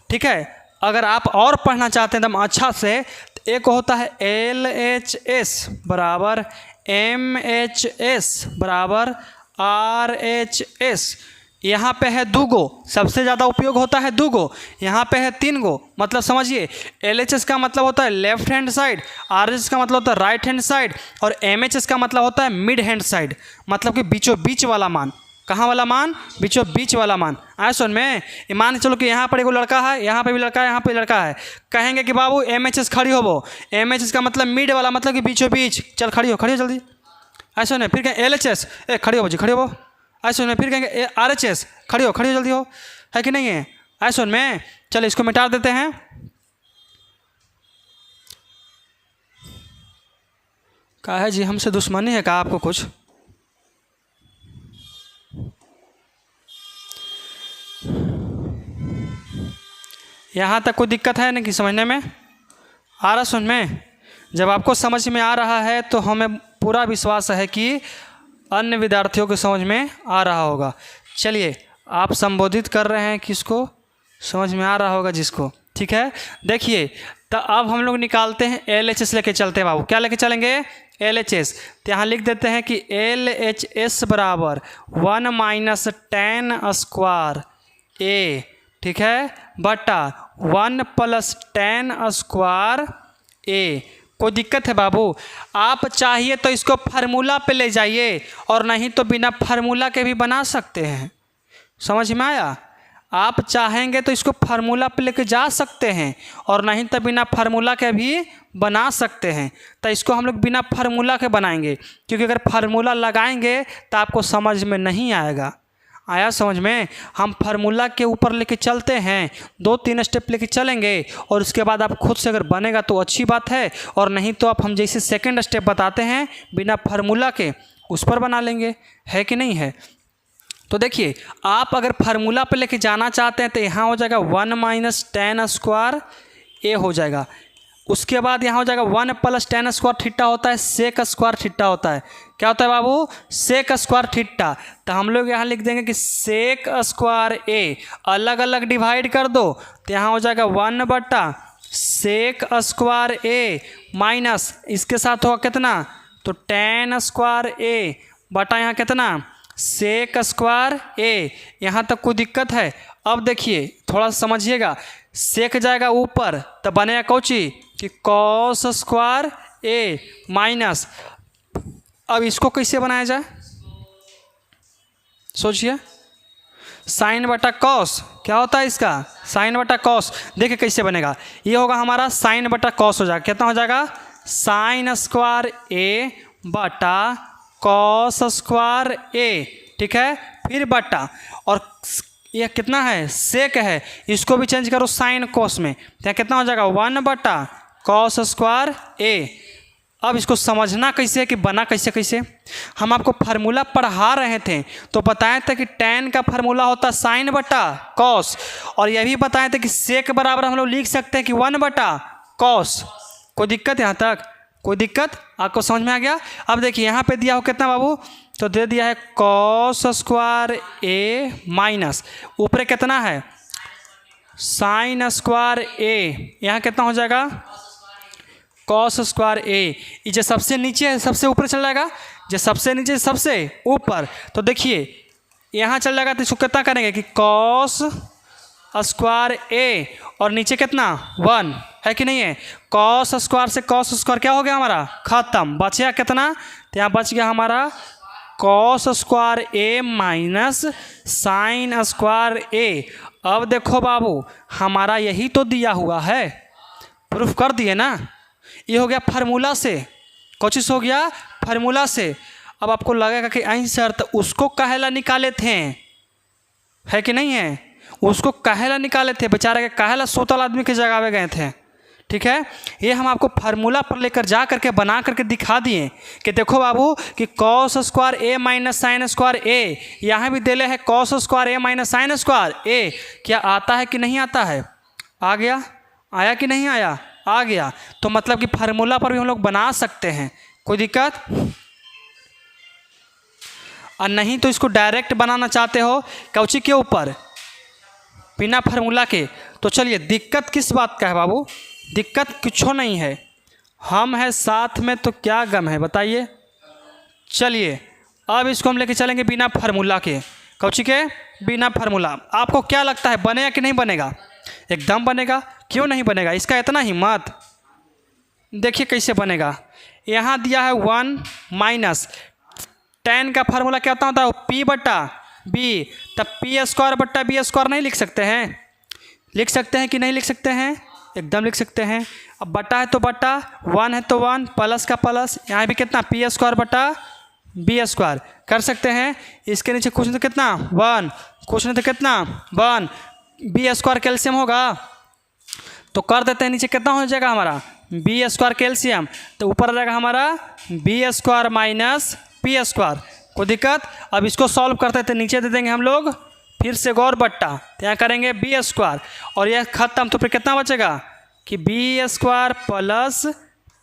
ठीक है, अगर आप और पढ़ना चाहते हैं एकदम अच्छा से, तो एक होता है LHS बराबर MHS बराबर RHS। यहाँ पे है 2 गो, सबसे ज़्यादा उपयोग होता है 2 गो, यहाँ पे है 3 गो। मतलब समझिए LHS का मतलब होता है लेफ्ट हैंड साइड, RHS का मतलब होता है राइट हैंड साइड, और MHS का मतलब होता है मिड हैंड साइड, मतलब कि बीचों बीच वाला मान। कहाँ वाला मान? बीचों बीच वाला मान। आए सुन में, मान के चलो कि यहाँ पर एक लड़का है, यहाँ पे भी लड़का है, यहाँ पे लड़का है। कहेंगे कि बाबू MHS खड़ी हो, वो MHS का मतलब मिड वाला, मतलब कि बीचों बीच। चल खड़ी हो जल्दी। आए सुन, फिर कहें LHS, खड़ी हो जी, खड़ी हो। ऐसे में फिर कहेंगे RHS, खड़ी हो जल्दी हो, है कि नहीं है? ऐसे में चलो इसको मिटा देते हैं। कहा है जी हमसे दुश्मनी है क्या आपको कुछ? यहाँ तक कोई दिक्कत है ना कि समझने में आ रहा? सुन में, जब आपको समझ में आ रहा है तो हमें पूरा विश्वास है कि अन्य विद्यार्थियों को समझ में आ रहा होगा। चलिए, आप संबोधित कर रहे हैं किसको? समझ में आ रहा होगा जिसको। ठीक है, देखिए तो अब हम लोग निकालते हैं LHS लेके चलते हैं बाबू। क्या लेके चलेंगे? LHS। तो यहाँ लिख देते हैं कि LHS बराबर 1 माइनस टेन स्क्वायर ए, ठीक है, बटा 1 प्लस टेन स्क्वायर ए। कोई दिक्कत है बाबू? आप चाहिए तो इसको फार्मूला पे ले जाइए, और नहीं तो बिना फार्मूला के भी बना सकते हैं। समझ में आया? आप चाहेंगे तो इसको फार्मूला पे लेके जा सकते हैं, और नहीं तो बिना फार्मूला के भी बना सकते हैं। तो इसको हम लोग बिना फार्मूला के बनाएंगे, क्योंकि अगर फार्मूला लगाएंगे तो आपको समझ में नहीं आएगा। आया समझ में? हम फार्मूला के ऊपर लेके चलते हैं, 2-3 स्टेप लेके चलेंगे, और उसके बाद आप खुद से अगर बनेगा तो अच्छी बात है, और नहीं तो आप हम जैसे सेकंड स्टेप बताते हैं बिना फार्मूला के, उस पर बना लेंगे। है कि नहीं है? तो देखिए, आप अगर फार्मूला पे लेके जाना चाहते हैं तो यहाँ हो जाएगा 1 माइनस टेन स्क्वायर ए हो जाएगा। उसके बाद यहाँ हो जाएगा 1 प्लस टेन स्क्वायर थीटा होता है, सेक स्क्वायर थीटा होता है। क्या होता है बाबू? Sec square theta. तो हम लोग यहाँ लिख देंगे कि सेक स्क्वायर ए, अलग अलग डिवाइड कर दो, तो यहाँ हो जाएगा 1 बटा सेक स्क्वायर ए माइनस इसके साथ होगा कितना? तो टेन स्क्वायर ए बटा यहाँ कितना? सेक स्क्वायर ए। यहाँ तक कोई दिक्कत है? अब देखिए थोड़ा समझिएगा, सेक जाएगा ऊपर तो बनेगा कौची कि कॉस स्क्वायर ए माइनस, अब इसको कैसे बनाया जाए सोचिए, साइन बटा कॉस। क्या होता है इसका? साइन बटा कॉस। देखिए कैसे बनेगा, ये होगा हमारा साइन बटा कॉस हो जाएगा। कितना हो जाएगा? साइन स्क्वायर ए बटा कॉस स्क्वायर ए, ठीक है, फिर बटा, और यह कितना है? सेक है, इसको भी चेंज करो साइन कॉस में, तो कितना हो जाएगा? 1 बटा कॉस स्क्वायर ए। अब इसको समझना कैसे है कि बना कैसे। हम आपको फार्मूला पढ़ा रहे थे तो बताए थे कि tan का फार्मूला होता है साइन बटा कॉस, और यह भी बताए थे कि सेक बराबर हम लोग लिख सकते हैं कि 1 बटा कॉस। कोई दिक्कत यहाँ तक? कोई दिक्कत? आपको समझ में आ गया? अब देखिए यहाँ पे दिया हो कितना बाबू? तो दे दिया है कॉस स्क्वायर ए माइनस ऊपर कितना है? साइन स्क्वायर ए। यहाँ कितना हो जाएगा? कॉस स्क्वायर ए। ये जो सबसे नीचे है सबसे ऊपर चल जाएगा, जो सबसे नीचे सबसे ऊपर। तो देखिए यहाँ चल जाएगा तो इसको कितना करेंगे कि कॉस स्क्वायर ए, और नीचे कितना? 1, है कि नहीं है? कॉस स्क्वायर से कॉस स्क्वायर क्या हो गया हमारा? खत्म। बचा कितना? तो यहाँ बच गया हमारा कॉस स्क्वायर ए माइनस साइन स्क्वायर ए। अब देखो बाबू, हमारा यही तो दिया हुआ है, प्रूफ कर दिए ना। ये हो गया फार्मूला से। कौन चीज़ हो गया? फार्मूला से। अब आपको लगेगा कि आई सर तो उसको काहेला निकाले थे, है कि नहीं है, उसको काहेला निकाले थे, बेचारे के काहेला सोतल आदमी के जगावे गए थे। ठीक है, ये हम आपको फार्मूला पर लेकर जा करके बना करके दिखा दिए कि देखो बाबू कि कॉस स्क्वायर ए माइनस साइन स्क्वायर ए, यहाँ भी दिले है कॉस स्क्वायर ए माइनस साइन स्क्वायर ए, क्या आता है कि नहीं आता है, आ गया, आया कि नहीं आया, आ गया। तो मतलब कि फार्मूला पर भी हम लोग बना सकते हैं, कोई दिक्कत, और नहीं तो इसको डायरेक्ट बनाना चाहते हो कौची के ऊपर, बिना फार्मूला के, तो चलिए दिक्कत किस बात का है बाबू, दिक्कत कुछ नहीं है, हम है साथ में तो क्या गम है बताइए। चलिए अब इसको हम लेके चलेंगे बिना फार्मूला के, कौची के, बिना फार्मूला। आपको क्या लगता है बनेगा कि नहीं बनेगा, एकदम बनेगा, क्यों नहीं बनेगा, इसका इतना हिम्मत, देखिए कैसे बनेगा। यहाँ दिया है 1 माइनस tan का फार्मूला क्या होता है, पी बट्टा बी, तब पी स्क्वायर बट्टा बी स्क्वायर नहीं लिख सकते हैं, लिख सकते हैं कि नहीं लिख सकते हैं, एकदम लिख सकते हैं। अब बटा है तो बटा, 1 है तो 1, प्लस का प्लस, यहाँ भी कितना पी स्क्वायर बटा बी स्क्वायर कर सकते हैं। इसके नीचे कुछ नहीं तो कितना 1, कुछ नहीं तो कितना 1, बी स्क्वायर कैल्शियम होगा तो कर देते हैं, नीचे कितना हो जाएगा हमारा बी स्क्वायर कैल्शियम, तो ऊपर आ जाएगा हमारा B square minus P square, कोई दिक्कत। अब इसको सॉल्व करते थे, नीचे दे देंगे हम लोग फिर से गौर बट्टा, तो यहाँ करेंगे बी स्क्वायर और यह खत्म, तो फिर कितना बचेगा कि B square plus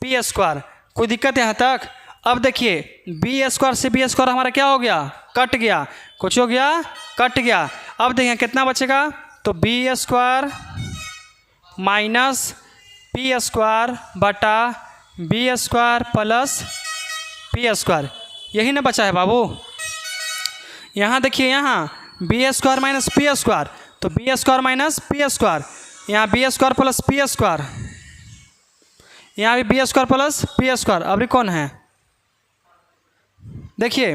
P square, कोई दिक्कत यहाँ तक। अब देखिए बी स्क्वायर से बी स्क्वायर हमारा क्या हो गया, कट गया, कुछ हो गया, कट गया। अब देखिए कितना बचेगा, तो b square minus P square बटा b square plus P square, यही ना बचा है बाबू। यहाँ देखिए यहाँ b square minus P square, तो b square minus P square, यहाँ b square plus P square, यहाँ भी b square plus P square, अभी कौन है, देखिए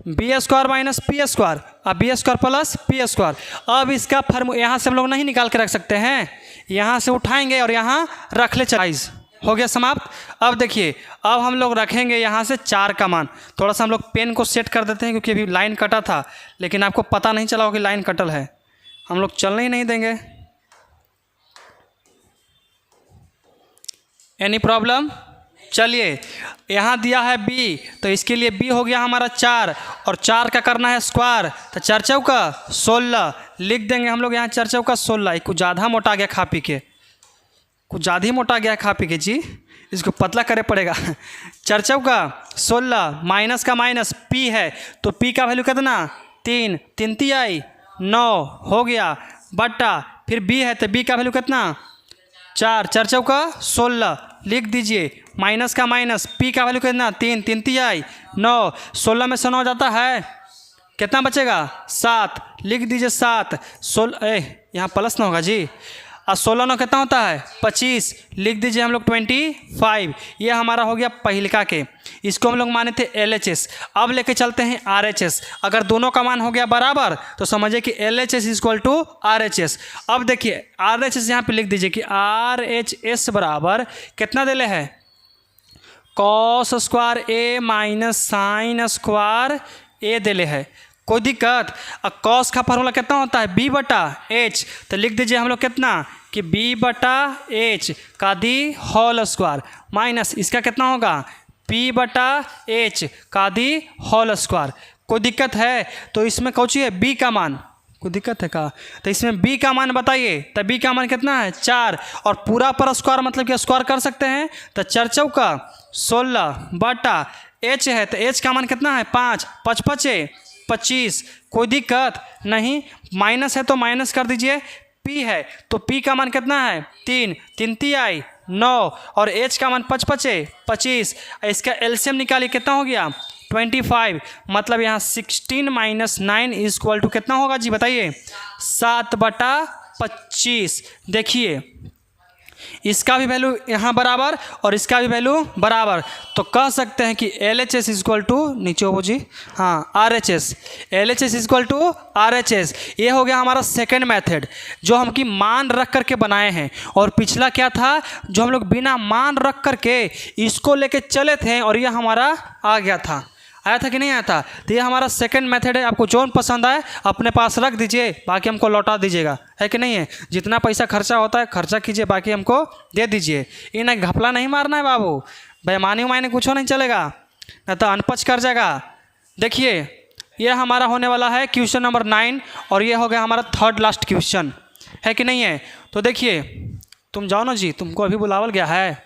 B square minus P square, अब b square plus P square. अब इसका फार्मूला यहाँ से हम लोग नहीं निकाल के रख सकते हैं, यहाँ से उठाएंगे और यहाँ रख ले, चाइज हो गया समाप्त। अब देखिए अब हम लोग रखेंगे यहाँ से 4 का मान, थोड़ा सा हम लोग पेन को सेट कर देते हैं क्योंकि अभी लाइन कटा था, लेकिन आपको पता नहीं चला होगा कि लाइन कटल है, हम लोग चलने ही नहीं देंगे। एनी प्रॉब्लम, चलिए यहाँ दिया है b, तो इसके लिए b हो गया हमारा 4 और 4 का करना है स्क्वायर, तो 4 चौका 16 लिख देंगे हम लोग यहाँ, 4 चौका 16, कुछ ज़्यादा मोटा गया खा पी के, कुछ ज़्यादा ही मोटा गया खा पी के जी, इसको पतला करे पड़ेगा। 4 चौका 16 माइनस का माइनस p है, तो p का वैल्यू कितना 3, 3 तिहाई 9 हो गया, बट्टा फिर b है तो b का वैल्यू कितना 4, 4 चौका 16 लिख दीजिए, माइनस का माइनस p का वैल्यू कितना 3, 3 तिहाई 9, 16 में से 9 जाता है, कितना बचेगा 7, लिख दीजिए 7, 16 यहाँ प्लस ना होगा जी, और 16 9 कितना होता है 25, लिख दीजिए हम लोग 25, ये हमारा हो गया पहिलका के, इसको हम लोग माने थे LHS। अब लेके चलते हैं RHS, अगर दोनों का मान हो गया बराबर तो समझिए कि LHS इक्वल टू RHS। अब देखिए RHS यहाँ पे लिख दीजिए कि RHS बराबर कितना दिले है, कॉस स्क्वायर ए माइनस साइन स्क्वायर ए दिले है, कोई दिक्कत। अब कॉस का फार्मूला कितना होता है b बटा h, तो लिख दीजिए हम लोग कितना कि b बटा h का दी होल स्क्वायर माइनस इसका कितना होगा p बटा h का दी होल स्क्वायर, कोई दिक्कत है। तो इसमें कौची है b का मान, कोई दिक्कत है का, तो इसमें b का मान बताइए, तो b का मान कितना है 4 और पूरा पर स्क्वायर मतलब कि स्क्वायर कर सकते हैं, तो 4 चौका 16 बटा h है, तो h का मान कितना है 5, 5 5 25, कोई दिक्कत नहीं, माइनस है तो माइनस कर दीजिए, p है तो p का मान कितना है 3, 3 तिहाई 9 और h का मान 5 5 25, इसका एलसीएम निकालिए कितना हो गया 25, मतलब यहाँ 16 माइनस 9 इज इक्वल टू कितना होगा जी बताइए 7 बटा 25। देखिए इसका भी वैल्यू यहाँ बराबर और इसका भी वैल्यू बराबर, तो कह सकते हैं कि LHS इक्वल टू नीचे हो जी, हाँ RHS, LHS equal to RHS। ये हो गया हमारा सेकंड मेथड जो हम की मान रख करके बनाए हैं, और पिछला क्या था जो हम लोग बिना मान रख करके इसको लेके चले थे और यह हमारा आ गया था। आया था कि नहीं आया था? तो ये हमारा सेकंड मेथड है। आपको जो पसंद आए अपने पास रख दीजिए, बाकी हमको लौटा दीजिएगा, है कि नहीं है? जितना पैसा खर्चा होता है खर्चा कीजिए, बाकी हमको दे दीजिए। ये ना घपला नहीं मारना है बाबू, बेईमानी उमानी कुछ नहीं चलेगा, न तो अनपच कर जाएगा। देखिए ये हमारा होने वाला है क्वेश्चन नंबर 9 और ये हो गया हमारा थर्ड लास्ट क्वेश्चन, है कि नहीं है? तो देखिए तुम जाओ ना जी, तुमको अभी बुलावल गया है।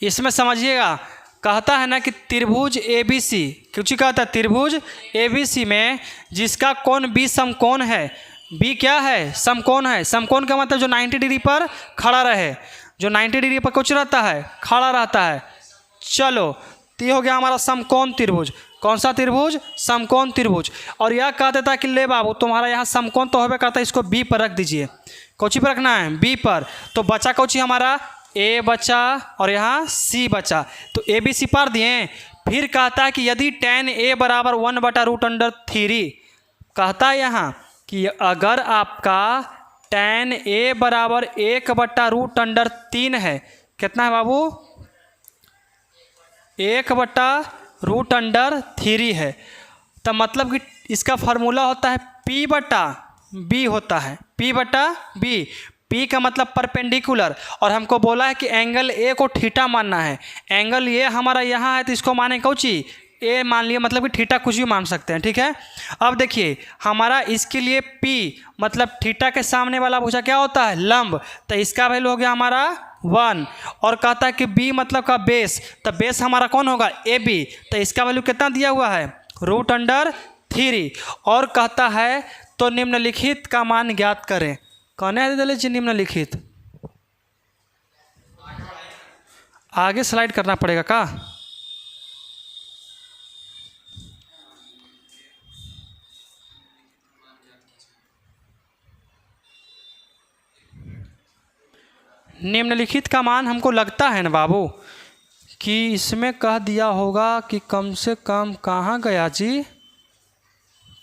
इसमें समझिएगा, कहता है ना कि त्रिभुज ABC, कुछ कहता है त्रिभुज ABC में जिसका कोण B समकोण है। B क्या है? समकोण है। समकोण का मतलब जो 90 डिग्री पर खड़ा रहे, जो 90 डिग्री पर कुछ रहता है, खड़ा रहता है। चलो तो ये हो गया हमारा समकोण त्रिभुज। कौन सा त्रिभुज? समकोण त्रिभुज। और यह कह देता है कि ले बाबू तुम्हारा यहाँ समकोण तो होबे करता है, इसको B पर रख दीजिए। कौची पर रखना है? B पर। तो बचा कौची हमारा? A बचा और यहाँ C बचा, तो ABC पर दिए। फिर कहता है कि यदि tan A बराबर 1/√3, कहता है यहाँ कि अगर आपका tan A बराबर 1/√3 है, कितना है बाबू? 1/√3 है। तो मतलब कि इसका फार्मूला होता है P/B होता है, P/B। P का मतलब परपेंडिकुलर, और हमको बोला है कि एंगल A को थीटा मानना है। एंगल ये हमारा यहाँ है तो इसको माने कौची? A मान लिया, मतलब कि थीटा कुछ भी मान सकते हैं, ठीक है। अब देखिए हमारा इसके लिए P मतलब थीटा के सामने वाला भुजा क्या होता है? लंब। तो इसका वैल्यू हो गया हमारा 1। और कहता है कि B मतलब का बेस, तो बेस हमारा कौन होगा? AB। तो इसका वैल्यू कितना दिया हुआ है? √3। और कहता है तो निम्नलिखित का मान ज्ञात करें। कहने दे लीजिए निम्नलिखित, आगे स्लाइड करना पड़ेगा का? निम्नलिखित का मान हमको लगता है ना बाबू कि इसमें कह दिया होगा कि कम से कम, कहाँ गया जी,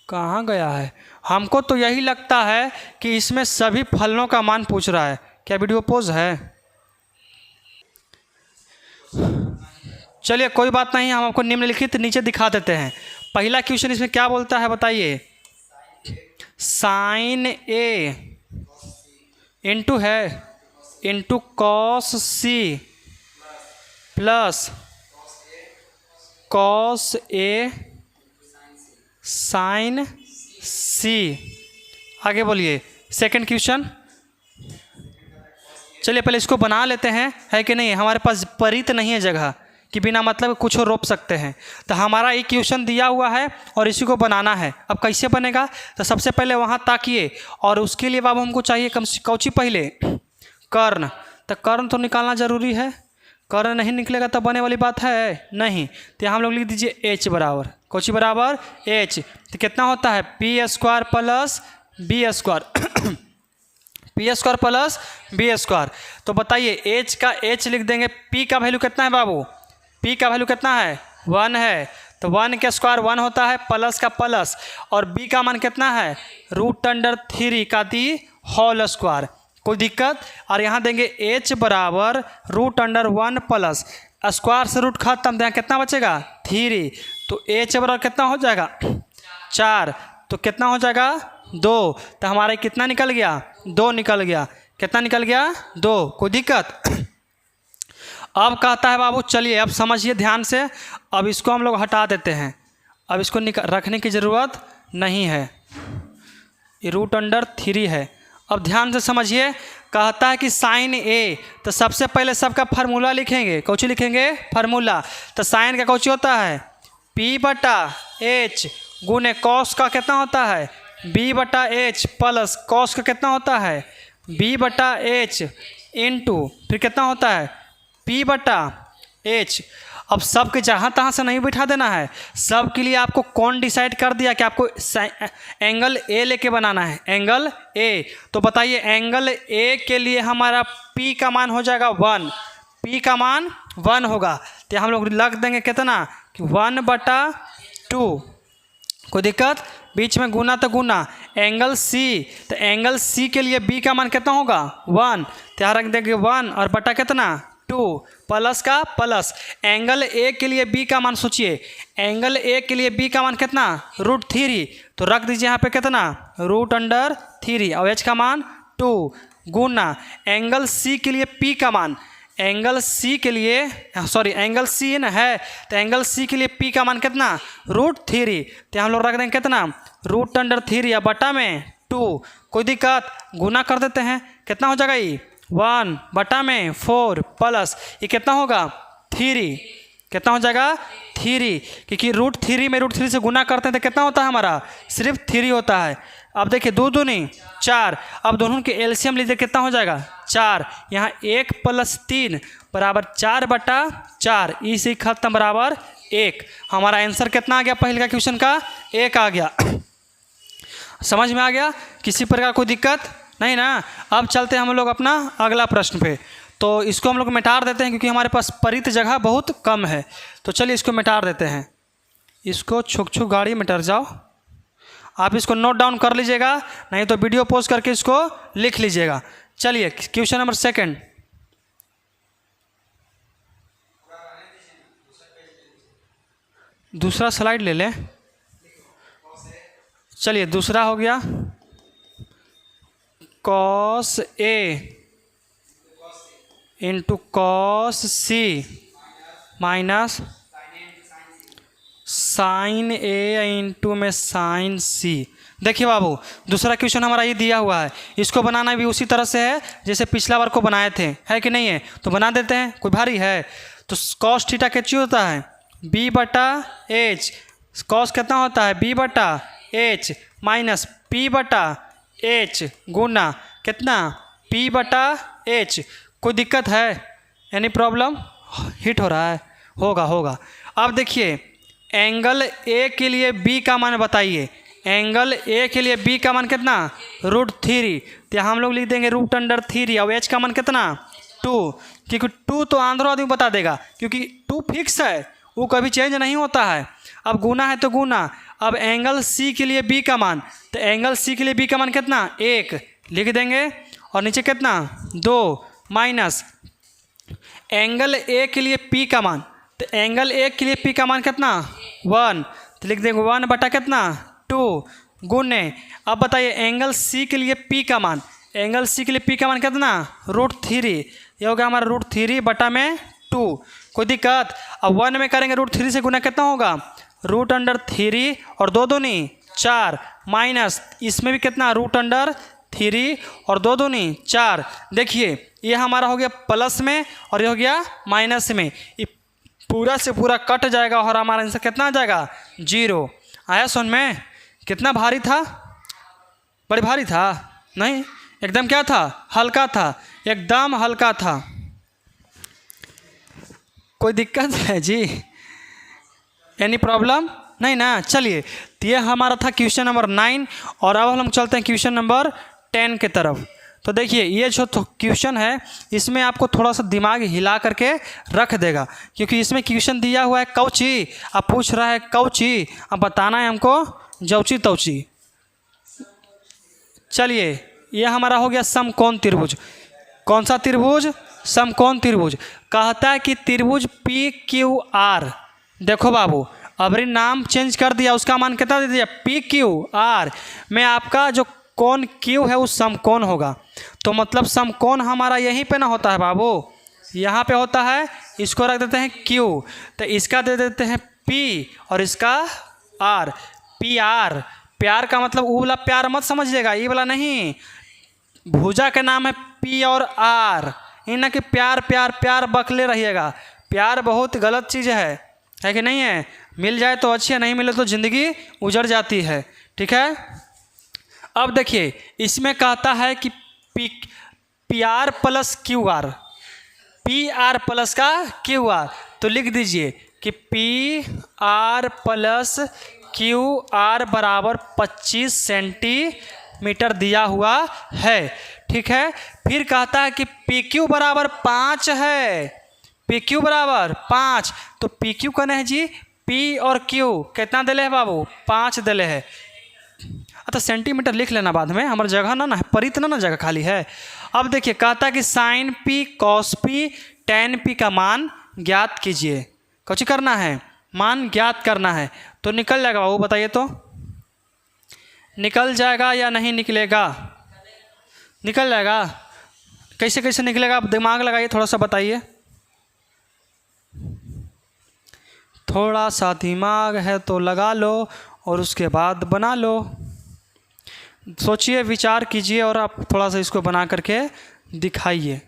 कहाँ गया है? हमको तो यही लगता है कि इसमें सभी फलनों का मान पूछ रहा है। क्या वीडियो पोज है? चलिए कोई बात नहीं, हम आपको निम्नलिखित नीचे दिखा देते हैं। पहला क्वेश्चन इसमें क्या बोलता है बताइए? साइन A इंटू है into cos C plus cos A sine C। आगे बोलिए सेकंड क्वेश्चन। चलिए पहले इसको बना लेते हैं, है कि नहीं? हमारे पास परित नहीं है जगह कि बिना मतलब कुछ रोप सकते हैं। तो हमारा एक क्वेश्चन दिया हुआ है और इसी को बनाना है। अब कैसे बनेगा? तो सबसे पहले वहाँ ताकिए, और उसके लिए बाबू हमको चाहिए कौची पहले? कर्ण। तो कर्ण तो निकालना ज़रूरी है, कर्ण नहीं निकलेगा तो बने वाली बात है नहीं। तो यहाँ हम लोग लिख दीजिए H बराबर, कौची बराबर? H। तो कितना होता है? P² plus B², P² plus B²। तो बताइए H का H लिख देंगे। P का वैल्यू कितना है बाबू? P का वैल्यू कितना है? 1 है। तो 1 का स्क्वायर 1 होता है, प्लस का प्लस, और B का मान कितना है? √3 का दी होल स्क्वायर। कोई दिक्कत? और यहाँ देंगे H बराबर √1 प्लस स्क्वायर से रूट खत्म, यहाँ कितना बचेगा? 3। तो H बराबर कितना हो जाएगा? 4। तो कितना हो जाएगा? 2। तो हमारा कितना निकल गया? 2 निकल गया। कितना निकल गया? 2। कोई दिक्कत? अब कहता है बाबू, चलिए अब समझिए ध्यान से, अब इसको हम लोग हटा देते हैं, अब इसको रखने की ज़रूरत नहीं है, ये √3 है। अब ध्यान से समझिए, कहता है कि साइन A, तो सबसे पहले सबका फार्मूला लिखेंगे। कौची लिखेंगे? फार्मूला। तो साइन का कौची होता है? P/H गुने कॉस का कितना होता है? B/H प्लस कॉस का कितना होता है? B/H इंटू फिर कितना होता है? P/H। अब सब के जहाँ तहाँ से नहीं बिठा देना है, सब के लिए आपको कौन डिसाइड कर दिया कि आपको एंगल A लेके बनाना है, एंगल A। तो बताइए एंगल A के लिए हमारा P का मान हो जाएगा 1, P का मान 1 होगा। तो हम लोग लग देंगे कितना कि 1/2। कोई दिक्कत? बीच में गुना तो गुना, एंगल C, तो एंगल C के लिए B का मान कितना होगा? 1। तो यहाँ रख देंगे 1 और बटा कितना? 2 प्लस का प्लस एंगल ए के लिए बी का मान सोचिए, एंगल ए के लिए बी का मान कितना √3, तो रख दीजिए यहाँ पे कितना √3 और एच का मान 2 गुना एंगल सी के लिए पी का मान, एंगल सी के लिए एंगल सी ना है तो एंगल सी के लिए पी का मान कितना √3, तो हम लोग रख देंगे कितना √3 या बटा में 2, कोई दिक्कत गुना कर देते हैं, कितना हो जाएगा ये 1 बटा में 4 प्लस ये कितना होगा 3, कितना हो जाएगा 3, क्योंकि √3 में √3 से गुना करते हैं तो कितना होता है हमारा सिर्फ 3 होता है। अब देखिए 2 दूनी 4, अब दोनों के एलसीएम लीजिए कितना हो जाएगा 4, यहाँ 1 + 3 बराबर 4 बटा 4, इसी खत्म बराबर 1, हमारा आंसर कितना आ गया पहले का क्वेश्चन का 1 आ गया। समझ में आ गया, किसी प्रकार कोई दिक्कत नहीं ना। अब चलते हैं हम लोग अपना अगला प्रश्न पे, तो इसको हम लोग मिटा देते हैं क्योंकि हमारे पास परित जगह बहुत कम है, तो चलिए इसको मिटा देते हैं। इसको छुक छुक गाड़ी मिटा जाओ, आप इसको नोट डाउन कर लीजिएगा, नहीं तो वीडियो पॉज करके इसको लिख लीजिएगा। चलिए क्वेश्चन नंबर 2, दूसरा स्लाइड ले लें। चलिए दूसरा हो गया cos A into cos C minus sin A into में sin C। देखिए बाबू दूसरा क्वेश्चन हमारा ये दिया हुआ है, इसको बनाना भी उसी तरह से है जैसे पिछला बार को बनाए थे, है कि नहीं है, तो बना देते हैं, कोई भारी है। तो cos थीटा क्या होता है B बटा H, cos कितना होता है B बटा H माइनस P बटा H गुना कितना P बटा H। कोई दिक्कत है, एनी प्रॉब्लम, हिट हो रहा है, होगा। अब देखिए एंगल A के लिए B का मान बताइए, एंगल A के लिए B का मान कितना √3, तो हम लोग लिख देंगे √3 और H का मान कितना 2, क्योंकि 2 तो आंध्र आदमी बता देगा क्योंकि 2 फिक्स है, वो कभी चेंज नहीं होता है। अब गुना है तो गुना, अब एंगल C के लिए B का मान, तो एंगल C के लिए B का मान कितना 1 लिख देंगे और नीचे कितना 2 माइनस एंगल A के लिए P का मान, तो एंगल A के लिए P का मान कितना 1, तो लिख देंगे 1 बटा कितना 2 गुने। अब बताइए एंगल C के लिए P का मान, एंगल C के लिए P का मान कितना √3, ये हो गया हमारा √3 बटा में 2, कोई दिक्कत। अब 1 में करेंगे √3 से गुना कितना होगा √3 और 2 दूनी 4 माइनस इसमें भी कितना √3 और 2 दूनी 4। देखिए ये हमारा हो गया प्लस में और ये हो गया माइनस में, ये पूरा से पूरा कट जाएगा और हमारा आंसर कितना आ जाएगा 0। आया सुन में, कितना भारी था, बड़ी भारी था नहीं, एकदम क्या था हल्का था, एकदम हल्का था। कोई दिक्कत है जी, एनी प्रॉब्लम नहीं ना। चलिए तो ये हमारा था क्वेश्चन नंबर 9 और अब हम चलते हैं क्वेश्चन नंबर 10 के तरफ। तो देखिए ये जो क्वेश्चन है इसमें आपको थोड़ा सा दिमाग हिला करके रख देगा क्योंकि इसमें क्वेश्चन दिया हुआ है कौची, आप पूछ रहा है कौची, अब बताना है हमको जौची तौची। चलिए ये हमारा हो गया समकोण त्रिभुज, कौन सा त्रिभुज समकोण त्रिभुज, कहता है कि त्रिभुज PQR। देखो बाबू अबरी नाम चेंज कर दिया, उसका मान कितना दे दिया PQR में, आपका जो कोण Q है वो समकोण होगा, तो मतलब समकोण हमारा यहीं पे ना होता है बाबू, यहाँ पे होता है, इसको रख देते हैं Q, तो इसका दे देते हैं P और इसका R, PR। प्यार का मतलब वो वाला प्यार मत समझिएगा, ये वाला नहीं, भुजा का नाम है P और R, इन कि प्यार प्यार प्यार बकले रहिएगा, प्यार बहुत गलत चीज़ है कि नहीं है, मिल जाए तो अच्छी है, नहीं मिले तो ज़िंदगी उजड़ जाती है, ठीक है। अब देखिए इसमें कहता है कि PR plus QR, PR plus का QR, तो लिख दीजिए कि PR प्लस QR बराबर 25 सेंटीमीटर दिया हुआ है, ठीक है। फिर कहता है कि PQ बराबर 5 है, PQ बराबर 5, तो PQ कहना है जी P और Q कितना दिले है बाबू 5 दिले है, तो सेंटीमीटर लिख लेना बाद में, हमारी जगह ना है, परित ना जगह खाली है। अब देखिए कहता है कि sine P cos P tan p का मान ज्ञात कीजिए। कुछ करना है, मान ज्ञात करना है। तो निकल जाएगा बाबू, बताइए तो निकल जाएगा या नहीं निकलेगा? निकल जाएगा। कैसे कैसे निकलेगा, आप दिमाग लगाइए, थोड़ा सा बताइए। थोड़ा सा दिमाग है तो लगा लो और उसके बाद बना लो। सोचिए, विचार कीजिए और आप थोड़ा सा इसको बना करके दिखाइए।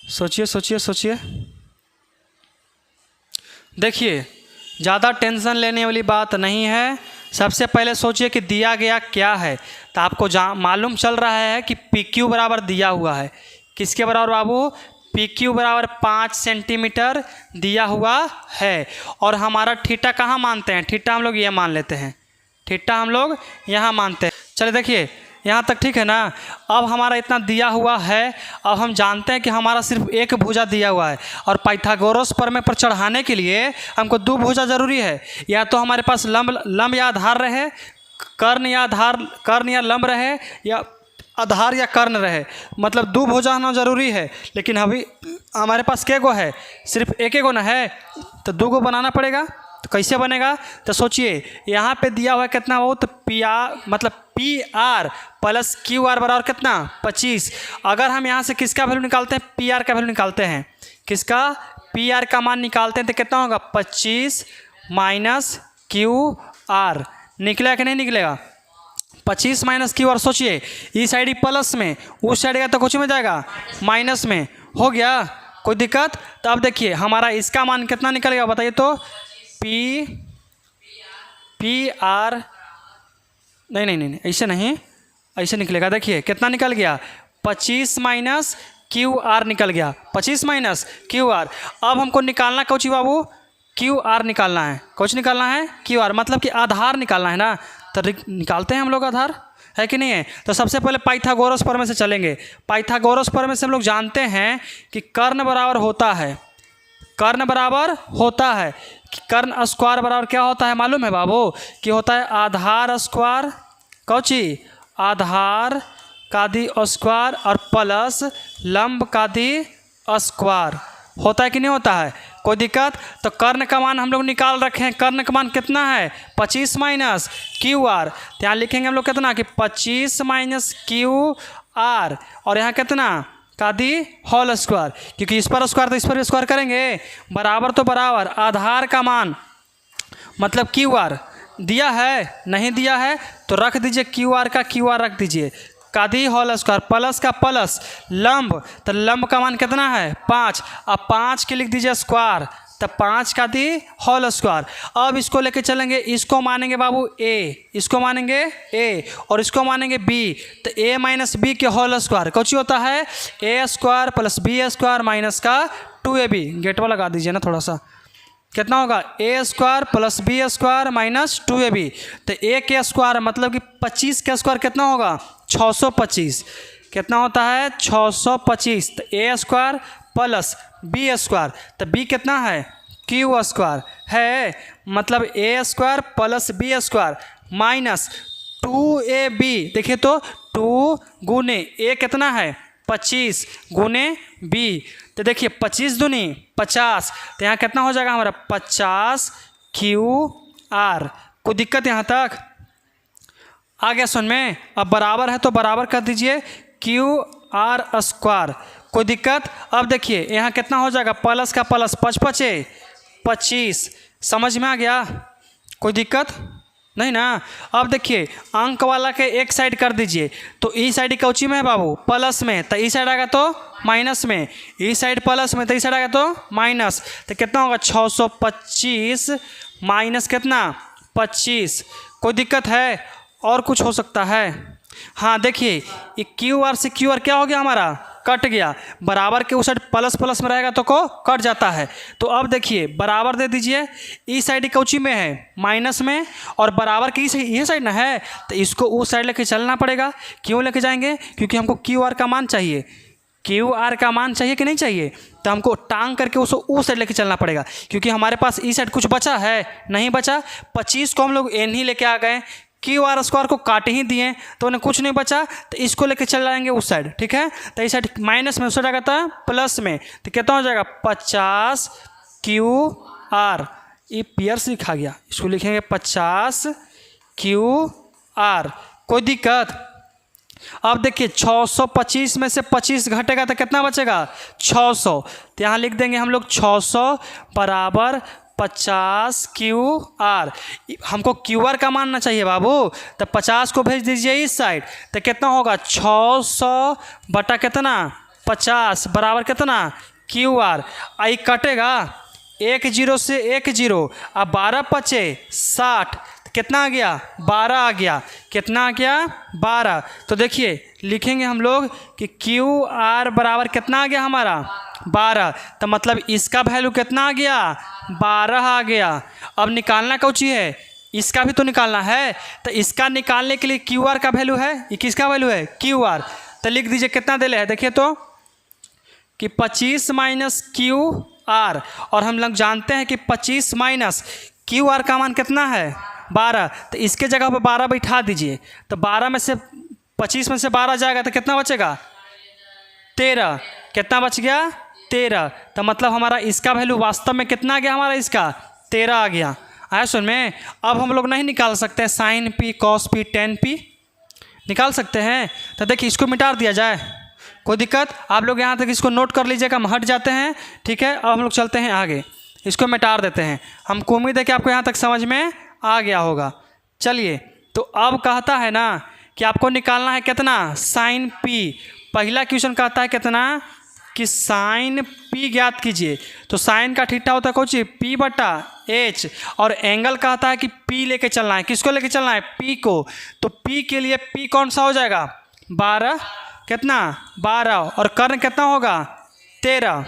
सोचिए सोचिए सोचिए। देखिए, ज़्यादा टेंशन लेने वाली बात नहीं है। सबसे पहले सोचिए कि दिया गया क्या है। तो आपको मालूम चल रहा है कि पी क्यू बराबर दिया हुआ है। किसके बराबर बाबू? पी क्यू बराबर 5 सेंटीमीटर दिया हुआ है। और हमारा थीटा कहाँ मानते हैं? थीटा हम लोग ये मान लेते हैं, थीटा हम लोग यहाँ मानते हैं। चलिए देखिए, यहाँ तक ठीक है ना। अब हमारा इतना दिया हुआ है। अब हम जानते हैं कि हमारा सिर्फ एक भुजा दिया हुआ है और पाइथागोरस प्रमेय पर चढ़ाने के लिए हमको 2 भुजा ज़रूरी है। या तो हमारे पास लंब या आधार रहे, कर्ण या लंब रहे, या आधार या कर्ण रहे, मतलब 2 भुजा होना ज़रूरी है। लेकिन अभी हमारे पास क्या गो है? सिर्फ एक गो ना है, तो 2 गो बनाना पड़ेगा। तो कैसे बनेगा? तो सोचिए, यहाँ पे दिया हुआ है कितना हो, तो पी आर मतलब P R plus Q R बराबर कितना? 25। अगर हम यहाँ से किसका वैल्यू निकालते हैं? पी आर का वैल्यू निकालते हैं। किसका? पी आर का मान निकालते हैं तो कितना होगा? 25 माइनस क्यू आर। निकलेगा कि नहीं निकलेगा? 25 माइनस क्यू आर। सोचिए, इस साइड ही प्लस में, उस साइड का तो कुछ में जाएगा माइनस में। हो गया? कोई दिक्कत? तो अब देखिए, हमारा इसका मान कितना निकलेगा बताइए तो? पी आर नहीं, ऐसे नहीं, ऐसे निकलेगा। देखिए कितना निकल गया? 25 माइनस क्यू आर निकल गया। 25 माइनस क्यू आर। अब हमको निकालना कौची बाबू? क्यू आर निकालना है। कुछ निकालना है? क्यू आर, मतलब कि आधार निकालना है ना। तो निकालते हैं हम लोग आधार, है कि नहीं है? तो सबसे पहले पाइथागोरस प्रमेय से चलेंगे। पाइथागोरस प्रमेय से हम लोग जानते हैं कि कर्ण बराबर होता है, कर्ण बराबर होता है कि कर्ण स्क्वायर बराबर क्या होता है मालूम है बाबू? कि होता है आधार स्क्वायर, कौची? आधार का दी स्क्वायर और प्लस लंब का दी स्क्वायर। होता है कि नहीं होता है? कोई दिक्कत? तो कर्ण का मान हम लोग निकाल रखे हैं। कर्ण का मान कितना है? 25 माइनस क्यू आर। तो यहाँ लिखेंगे हम लोग कितना कि 25 माइनस क्यू आर, और यहाँ कितना का दी होल स्क्वायर, क्योंकि इस पर स्क्वायर तो इस पर भी स्क्वायर करेंगे। बराबर तो बराबर आधार का मान मतलब क्यू आर दिया है, नहीं दिया है तो रख दीजिए क्यू आर का क्यू आर रख दीजिए, का दी होल स्क्वायर प्लस का प्लस लंब, तो लंब का मान कितना है? 5। अब 5 के लिख दीजिए स्क्वायर, तो 5 का दी होल स्क्वायर। अब इसको लेके चलेंगे, इसको मानेंगे बाबू ए, इसको मानेंगे ए और इसको मानेंगे बी। तो ए माइनस बी के होल स्क्वायर कुछ होता है? ए square plus b square minus का 2ab। गेटवा लगा दीजिए ना थोड़ा सा। कितना होगा? A square plus b square minus 2ab। तो ए के स्क्वायर मतलब कि 25 का स्क्वायर कितना होगा? 625। कितना होता है? 625। तो ए स्क्वायर प्लस बी स्क्वायर, तो बी कितना है? क्यू स्क्वायर है, मतलब a square plus b square minus 2ab। देखिए तो 2 गुने ए कितना है? 25 गुने बी। तो देखिए 25 दूनी 50, तो यहाँ कितना हो जाएगा हमारा? 50 क्यू आर। कोई दिक्कत यहाँ तक? आ गया सुन में? अब बराबर है तो बराबर कर दीजिए क्यू आर स्क्वायर। कोई दिक्कत? अब देखिए यहाँ कितना हो जाएगा? प्लस का प्लस 5 25। समझ में आ गया? कोई दिक्कत नहीं ना? अब देखिए अंक वाला के एक साइड कर दीजिए, तो ई साइड कौची में है बाबू? प्लस में, तो ई साइड आएगा तो माइनस में, ई साइड प्लस में तो ई साइड आएगा तो माइनस। तो कितना होगा? 625 माइनस कितना? 25। कोई दिक्कत है? और कुछ हो सकता है? हाँ देखिए, ये क्यू आर से क्यू आर क्या हो गया हमारा? कट गया। बराबर के उस साइड प्लस प्लस में रहेगा तो को कट जाता है। तो अब देखिए बराबर दे दीजिए, ई साइड कौची में है? माइनस में, और बराबर की ये साइड ना है, तो इसको उस साइड लेके चलना पड़ेगा। क्यों लेके जाएंगे? क्योंकि हमको क्यू आर का मान चाहिए। क्यू आर का मान चाहिए कि नहीं चाहिए? तो हमको टांग करके उसको उस साइड लेके चलना पड़ेगा, क्योंकि हमारे पास ई साइड कुछ बचा है? नहीं बचा। 25 को हम लोग एन ही लेके आ गए, क्यू आर स्क्वायर को काट ही दिए तो उन्हें कुछ नहीं बचा, तो इसको लेके चल जाएंगे उस साइड, ठीक है। तो इस साइड माइनस में, उस साइड जाता है प्लस में, तो कितना हो जाएगा 50 क्यू आर। ये पियर से लिखा गया, इसको लिखेंगे 50 क्यू आर। कोई दिक्कत? अब देखिए 625 में से 25 घटेगा तो कितना बचेगा 600, तो यहाँ लिख देंगे हम लोग 600 बराबर 50 क्यू आर। हमको क्यू आर का मानना चाहिए बाबू, तो 50 को भेज दीजिए इस साइड, तो कितना होगा 600 बटा कितना 50 बराबर कितना क्यू आर। आई कटेगा 1 0 से 1 0, अब 12 पचे 60, कितना आ गया 12 आ गया। कितना आ गया 12। तो देखिए लिखेंगे हम लोग कि क्यू आर बराबर कितना आ गया हमारा 12, तो मतलब इसका वैल्यू कितना आ गया 12 आ गया। अब निकालना कौन सी है, इसका भी तो निकालना है, तो इसका निकालने के लिए क्यू आर का वैल्यू है, ये किसका वैल्यू है क्यू आर। तो लिख दीजिए कितना दे है, देखिए तो कि 25 माइनस क्यू आर, और हम लोग जानते हैं कि 25 माइनस क्यू आर का मान कितना है 12, तो इसके जगह पर 12 बैठा दीजिए, तो 12 में से 25 में से 12 जाएगा तो कितना बचेगा 13। कितना बच गया 13, तो मतलब हमारा इसका वैल्यू वास्तव में कितना आ गया हमारा इसका 13 आ गया। आया सुन में। अब हम लोग नहीं निकाल सकते हैं sine P cos P tan P, निकाल सकते हैं, तो देखिए इसको मिटा दिया जाए, कोई दिक्कत? आप लोग यहाँ तक इसको नोट कर लीजिएगा, हम हट जाते हैं, ठीक है। अब हम लोग चलते हैं आगे, इसको मिटा देते हैं। हमको उम्मीद है कि आपको यहाँ तक समझ में आ गया होगा। चलिए, तो अब कहता है ना कि आपको निकालना है कितना साइन पी। पहला क्वेश्चन कहता है कितना कि साइन पी ज्ञात कीजिए, तो साइन का थीटा होता है कौन सी पी बटा एच, और एंगल कहता है कि पी लेके चलना है, किसको लेके चलना है पी को। तो पी के लिए पी कौन सा हो जाएगा 12, कितना 12, और कर्ण कितना होगा 13,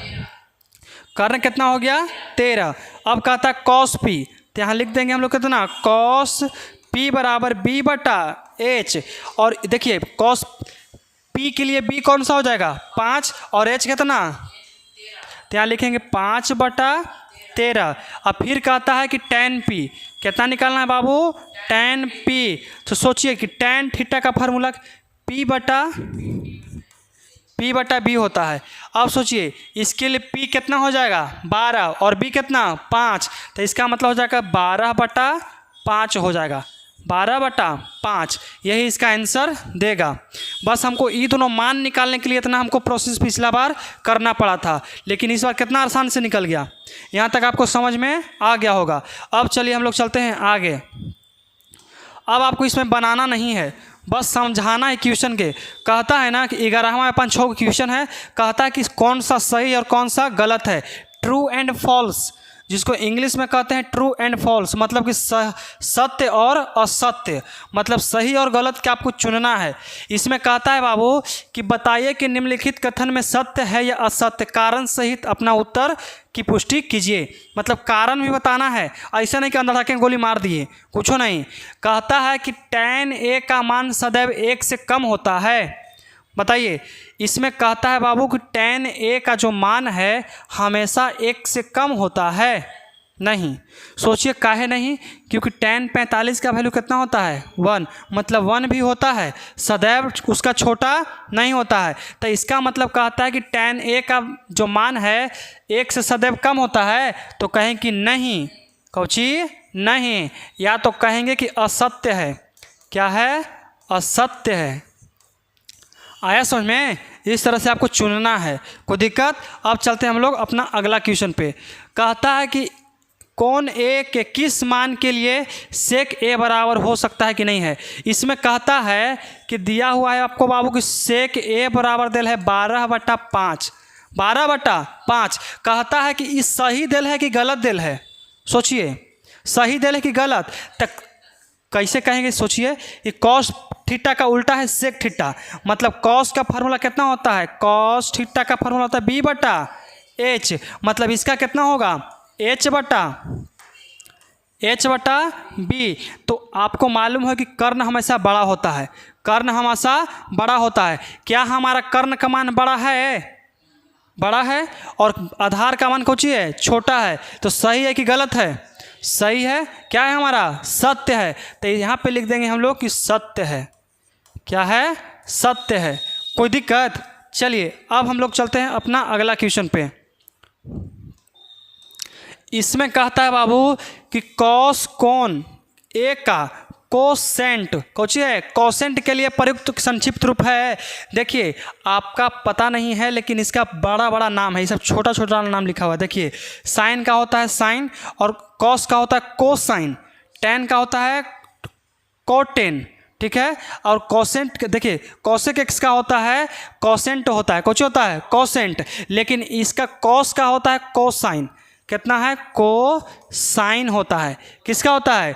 कर्ण कितना हो गया 13। अब कहता है कॉस पी, तो यहाँ लिख देंगे हम लोग कितना कॉस पी बराबर बी बटा एच, और देखिए कॉस पी के लिए बी कौन सा हो जाएगा 5, और एच कितना, तो यहाँ लिखेंगे 5 बटा 13। अब फिर कहता है कि टेन पी, कितना निकालना है बाबू टेन पी। तो सोचिए कि टेन थीटा का फार्मूला पी बटा बी होता है। अब सोचिए इसके लिए पी कितना हो जाएगा 12 और बी कितना 5, तो इसका मतलब हो जाएगा 12 बटा 5 हो जाएगा, 12 बटा 5, यही इसका आंसर देगा। बस हमको ये दोनों मान निकालने के लिए इतना हमको प्रोसेस पिछला बार करना पड़ा था, लेकिन इस बार कितना आसान से निकल गया। यहाँ तक आपको समझ में आ गया होगा। अब चलिए हम लोग चलते हैं आगे। अब आपको इसमें बनाना नहीं है, बस समझाना है क्वेश्चन के। कहता है ना कि 11वां अपन 6 क्वेश्चन है, कहता है कि कौन सा सही और कौन सा गलत है, ट्रू एंड फॉल्स, जिसको इंग्लिश में कहते हैं ट्रू एंड फॉल्स, मतलब कि सत्य और असत्य, मतलब सही और गलत का आपको चुनना है। इसमें कहता है बाबू कि बताइए कि निम्नलिखित कथन में सत्य है या असत्य, कारण सहित अपना उत्तर की पुष्टि कीजिए। मतलब कारण भी बताना है, ऐसा नहीं कि अंदर आके गोली मार दिए, कुछ नहीं। कहता है कि tan a का मान सदैव 1 से कम होता है। बताइए, इसमें कहता है बाबू कि tan a का जो मान है हमेशा 1 से कम होता है। नहीं, सोचिए काहे नहीं, क्योंकि tan 45 का वैल्यू कितना होता है 1, मतलब 1 भी होता है, सदैव उसका छोटा नहीं होता है। तो इसका मतलब कहता है कि tan a का जो मान है 1 से सदैव कम होता है, तो कहें कि नहीं, कौची नहीं, या तो कहेंगे कि असत्य है। क्या है असत्य है। आया समझ में। इस तरह से आपको चुनना है, कोई दिक्कत। अब चलते हैं हम लोग अपना अगला क्वेश्चन पे। कहता है कि कौन ए के किस मान के लिए सेक ए बराबर हो सकता है कि नहीं है। इसमें कहता है कि दिया हुआ है आपको बाबू कि सेक ए बराबर दिल है 12 बटा 5, 12 बटा 5। कहता है कि इस सही दिल है कि गलत दिल है। सोचिए सही दिल है कि गलत, तक कैसे कहेंगे। सोचिए कि कॉस थीटा का उल्टा है सेक थीटा, मतलब कॉस का फार्मूला कितना होता है, कॉस थीटा का फार्मूला होता है बी बटा एच, मतलब इसका कितना होगा एच बटा बी। तो आपको मालूम है कि कर्ण हमेशा बड़ा होता है, कर्ण हमेशा बड़ा होता है। क्या हमारा कर्ण का मान बड़ा है और आधार का मान कौन सी है छोटा है, तो सही है कि गलत है, सही है, क्या है हमारा, सत्य है। तो यहाँ पे लिख देंगे हम लोग कि सत्य है। क्या है, सत्य है। कोई दिक्कत? चलिए अब हम लोग चलते हैं अपना अगला क्वेश्चन पे। इसमें कहता है बाबू कि कॉस कोण ए का कोसेंट, कौची है, कोसेंट के लिए प्रयुक्त संक्षिप्त रूप है। देखिए आपका पता नहीं है लेकिन इसका बड़ा बड़ा नाम है, ये सब छोटा छोटा नाम लिखा हुआ है। देखिए साइन का होता है साइन, और कॉस का होता है कोसाइन, टेन का होता है कोटेन, ठीक है। और कोसेंट, देखिए कोसेक एक्स का होता है कोसेंट होता है, कौची होता है, कोसेंट। लेकिन इसका कॉस का होता है कोसाइन। कितना है, कोसाइन होता है। किसका होता है,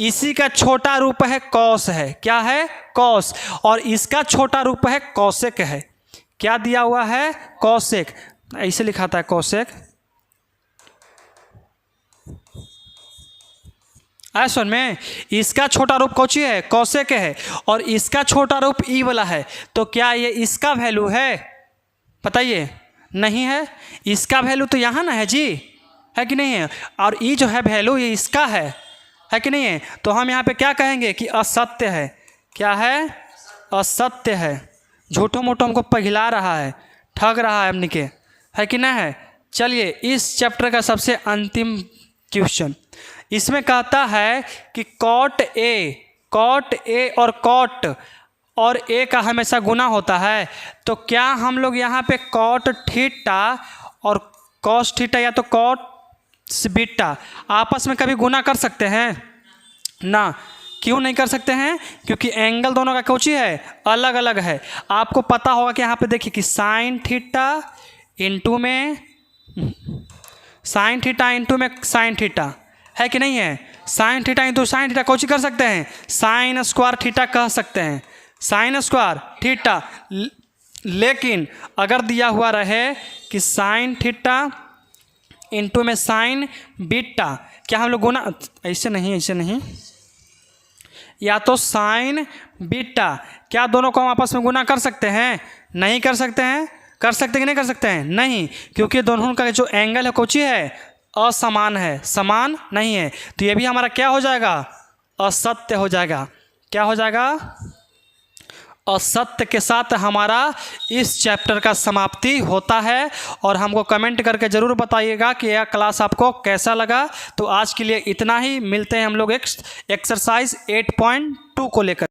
इसी का छोटा रूप है कॉस है। क्या है, कॉस। और इसका छोटा रूप है कॉसेक है। क्या दिया हुआ है, कॉसेक, ऐसे लिखाता है कॉसेक। आया सुन में, इसका छोटा रूप कौची है, कॉसेक है, और इसका छोटा रूप ई वाला है। तो क्या ये इसका वैल्यू है, बताइए, नहीं है। इसका वैल्यू तो यहाँ ना है जी, है कि नहीं है। और ई जो है वैल्यू ये इसका है कि नहीं है। तो हम यहाँ पे क्या कहेंगे कि असत्य है। क्या है, असत्य है। झूठो मोटो हमको पघिला रहा है, ठग रहा है हमने के, है कि नहीं है। चलिए इस चैप्टर का सबसे अंतिम क्वेश्चन, इसमें कहता है कि कॉट ए और कॉट और ए का हमेशा गुना होता है। तो क्या हम लोग यहाँ पे कॉट थीटा और कॉस थीटा या तो कॉट बीटा आपस में कभी गुना कर सकते हैं ना? क्यों नहीं कर सकते हैं? क्योंकि एंगल दोनों का कौची है, अलग अलग है। आपको पता होगा कि यहाँ पे देखिए कि साइन थीटा इंटू में साइन थीटा है कि नहीं है। Sine theta into sine theta Cauchy कर सकते हैं, साइन स्क्वायर थीटा कह सकते हैं, साइन स्क्वायर थीटा। लेकिन अगर दिया हुआ रहे कि साइन थीटा इंटू में साइन बीटा, क्या हम लोग गुना, ऐसे नहीं, या तो साइन बीटा, क्या दोनों को हम आपस में गुना कर सकते हैं? नहीं कर सकते हैं। कर सकते कि नहीं कर सकते हैं? नहीं, क्योंकि दोनों का जो एंगल है कौची है, असमान है, समान नहीं है। तो ये भी हमारा क्या हो जाएगा, असत्य हो जाएगा। क्या हो जाएगा, असत्य के साथ हमारा इस चैप्टर का समाप्ति होता है। और हमको कमेंट करके ज़रूर बताइएगा कि यह क्लास आपको कैसा लगा। तो आज के लिए इतना ही, मिलते हैं हम लोग एक्सरसाइज 8.2 को लेकर।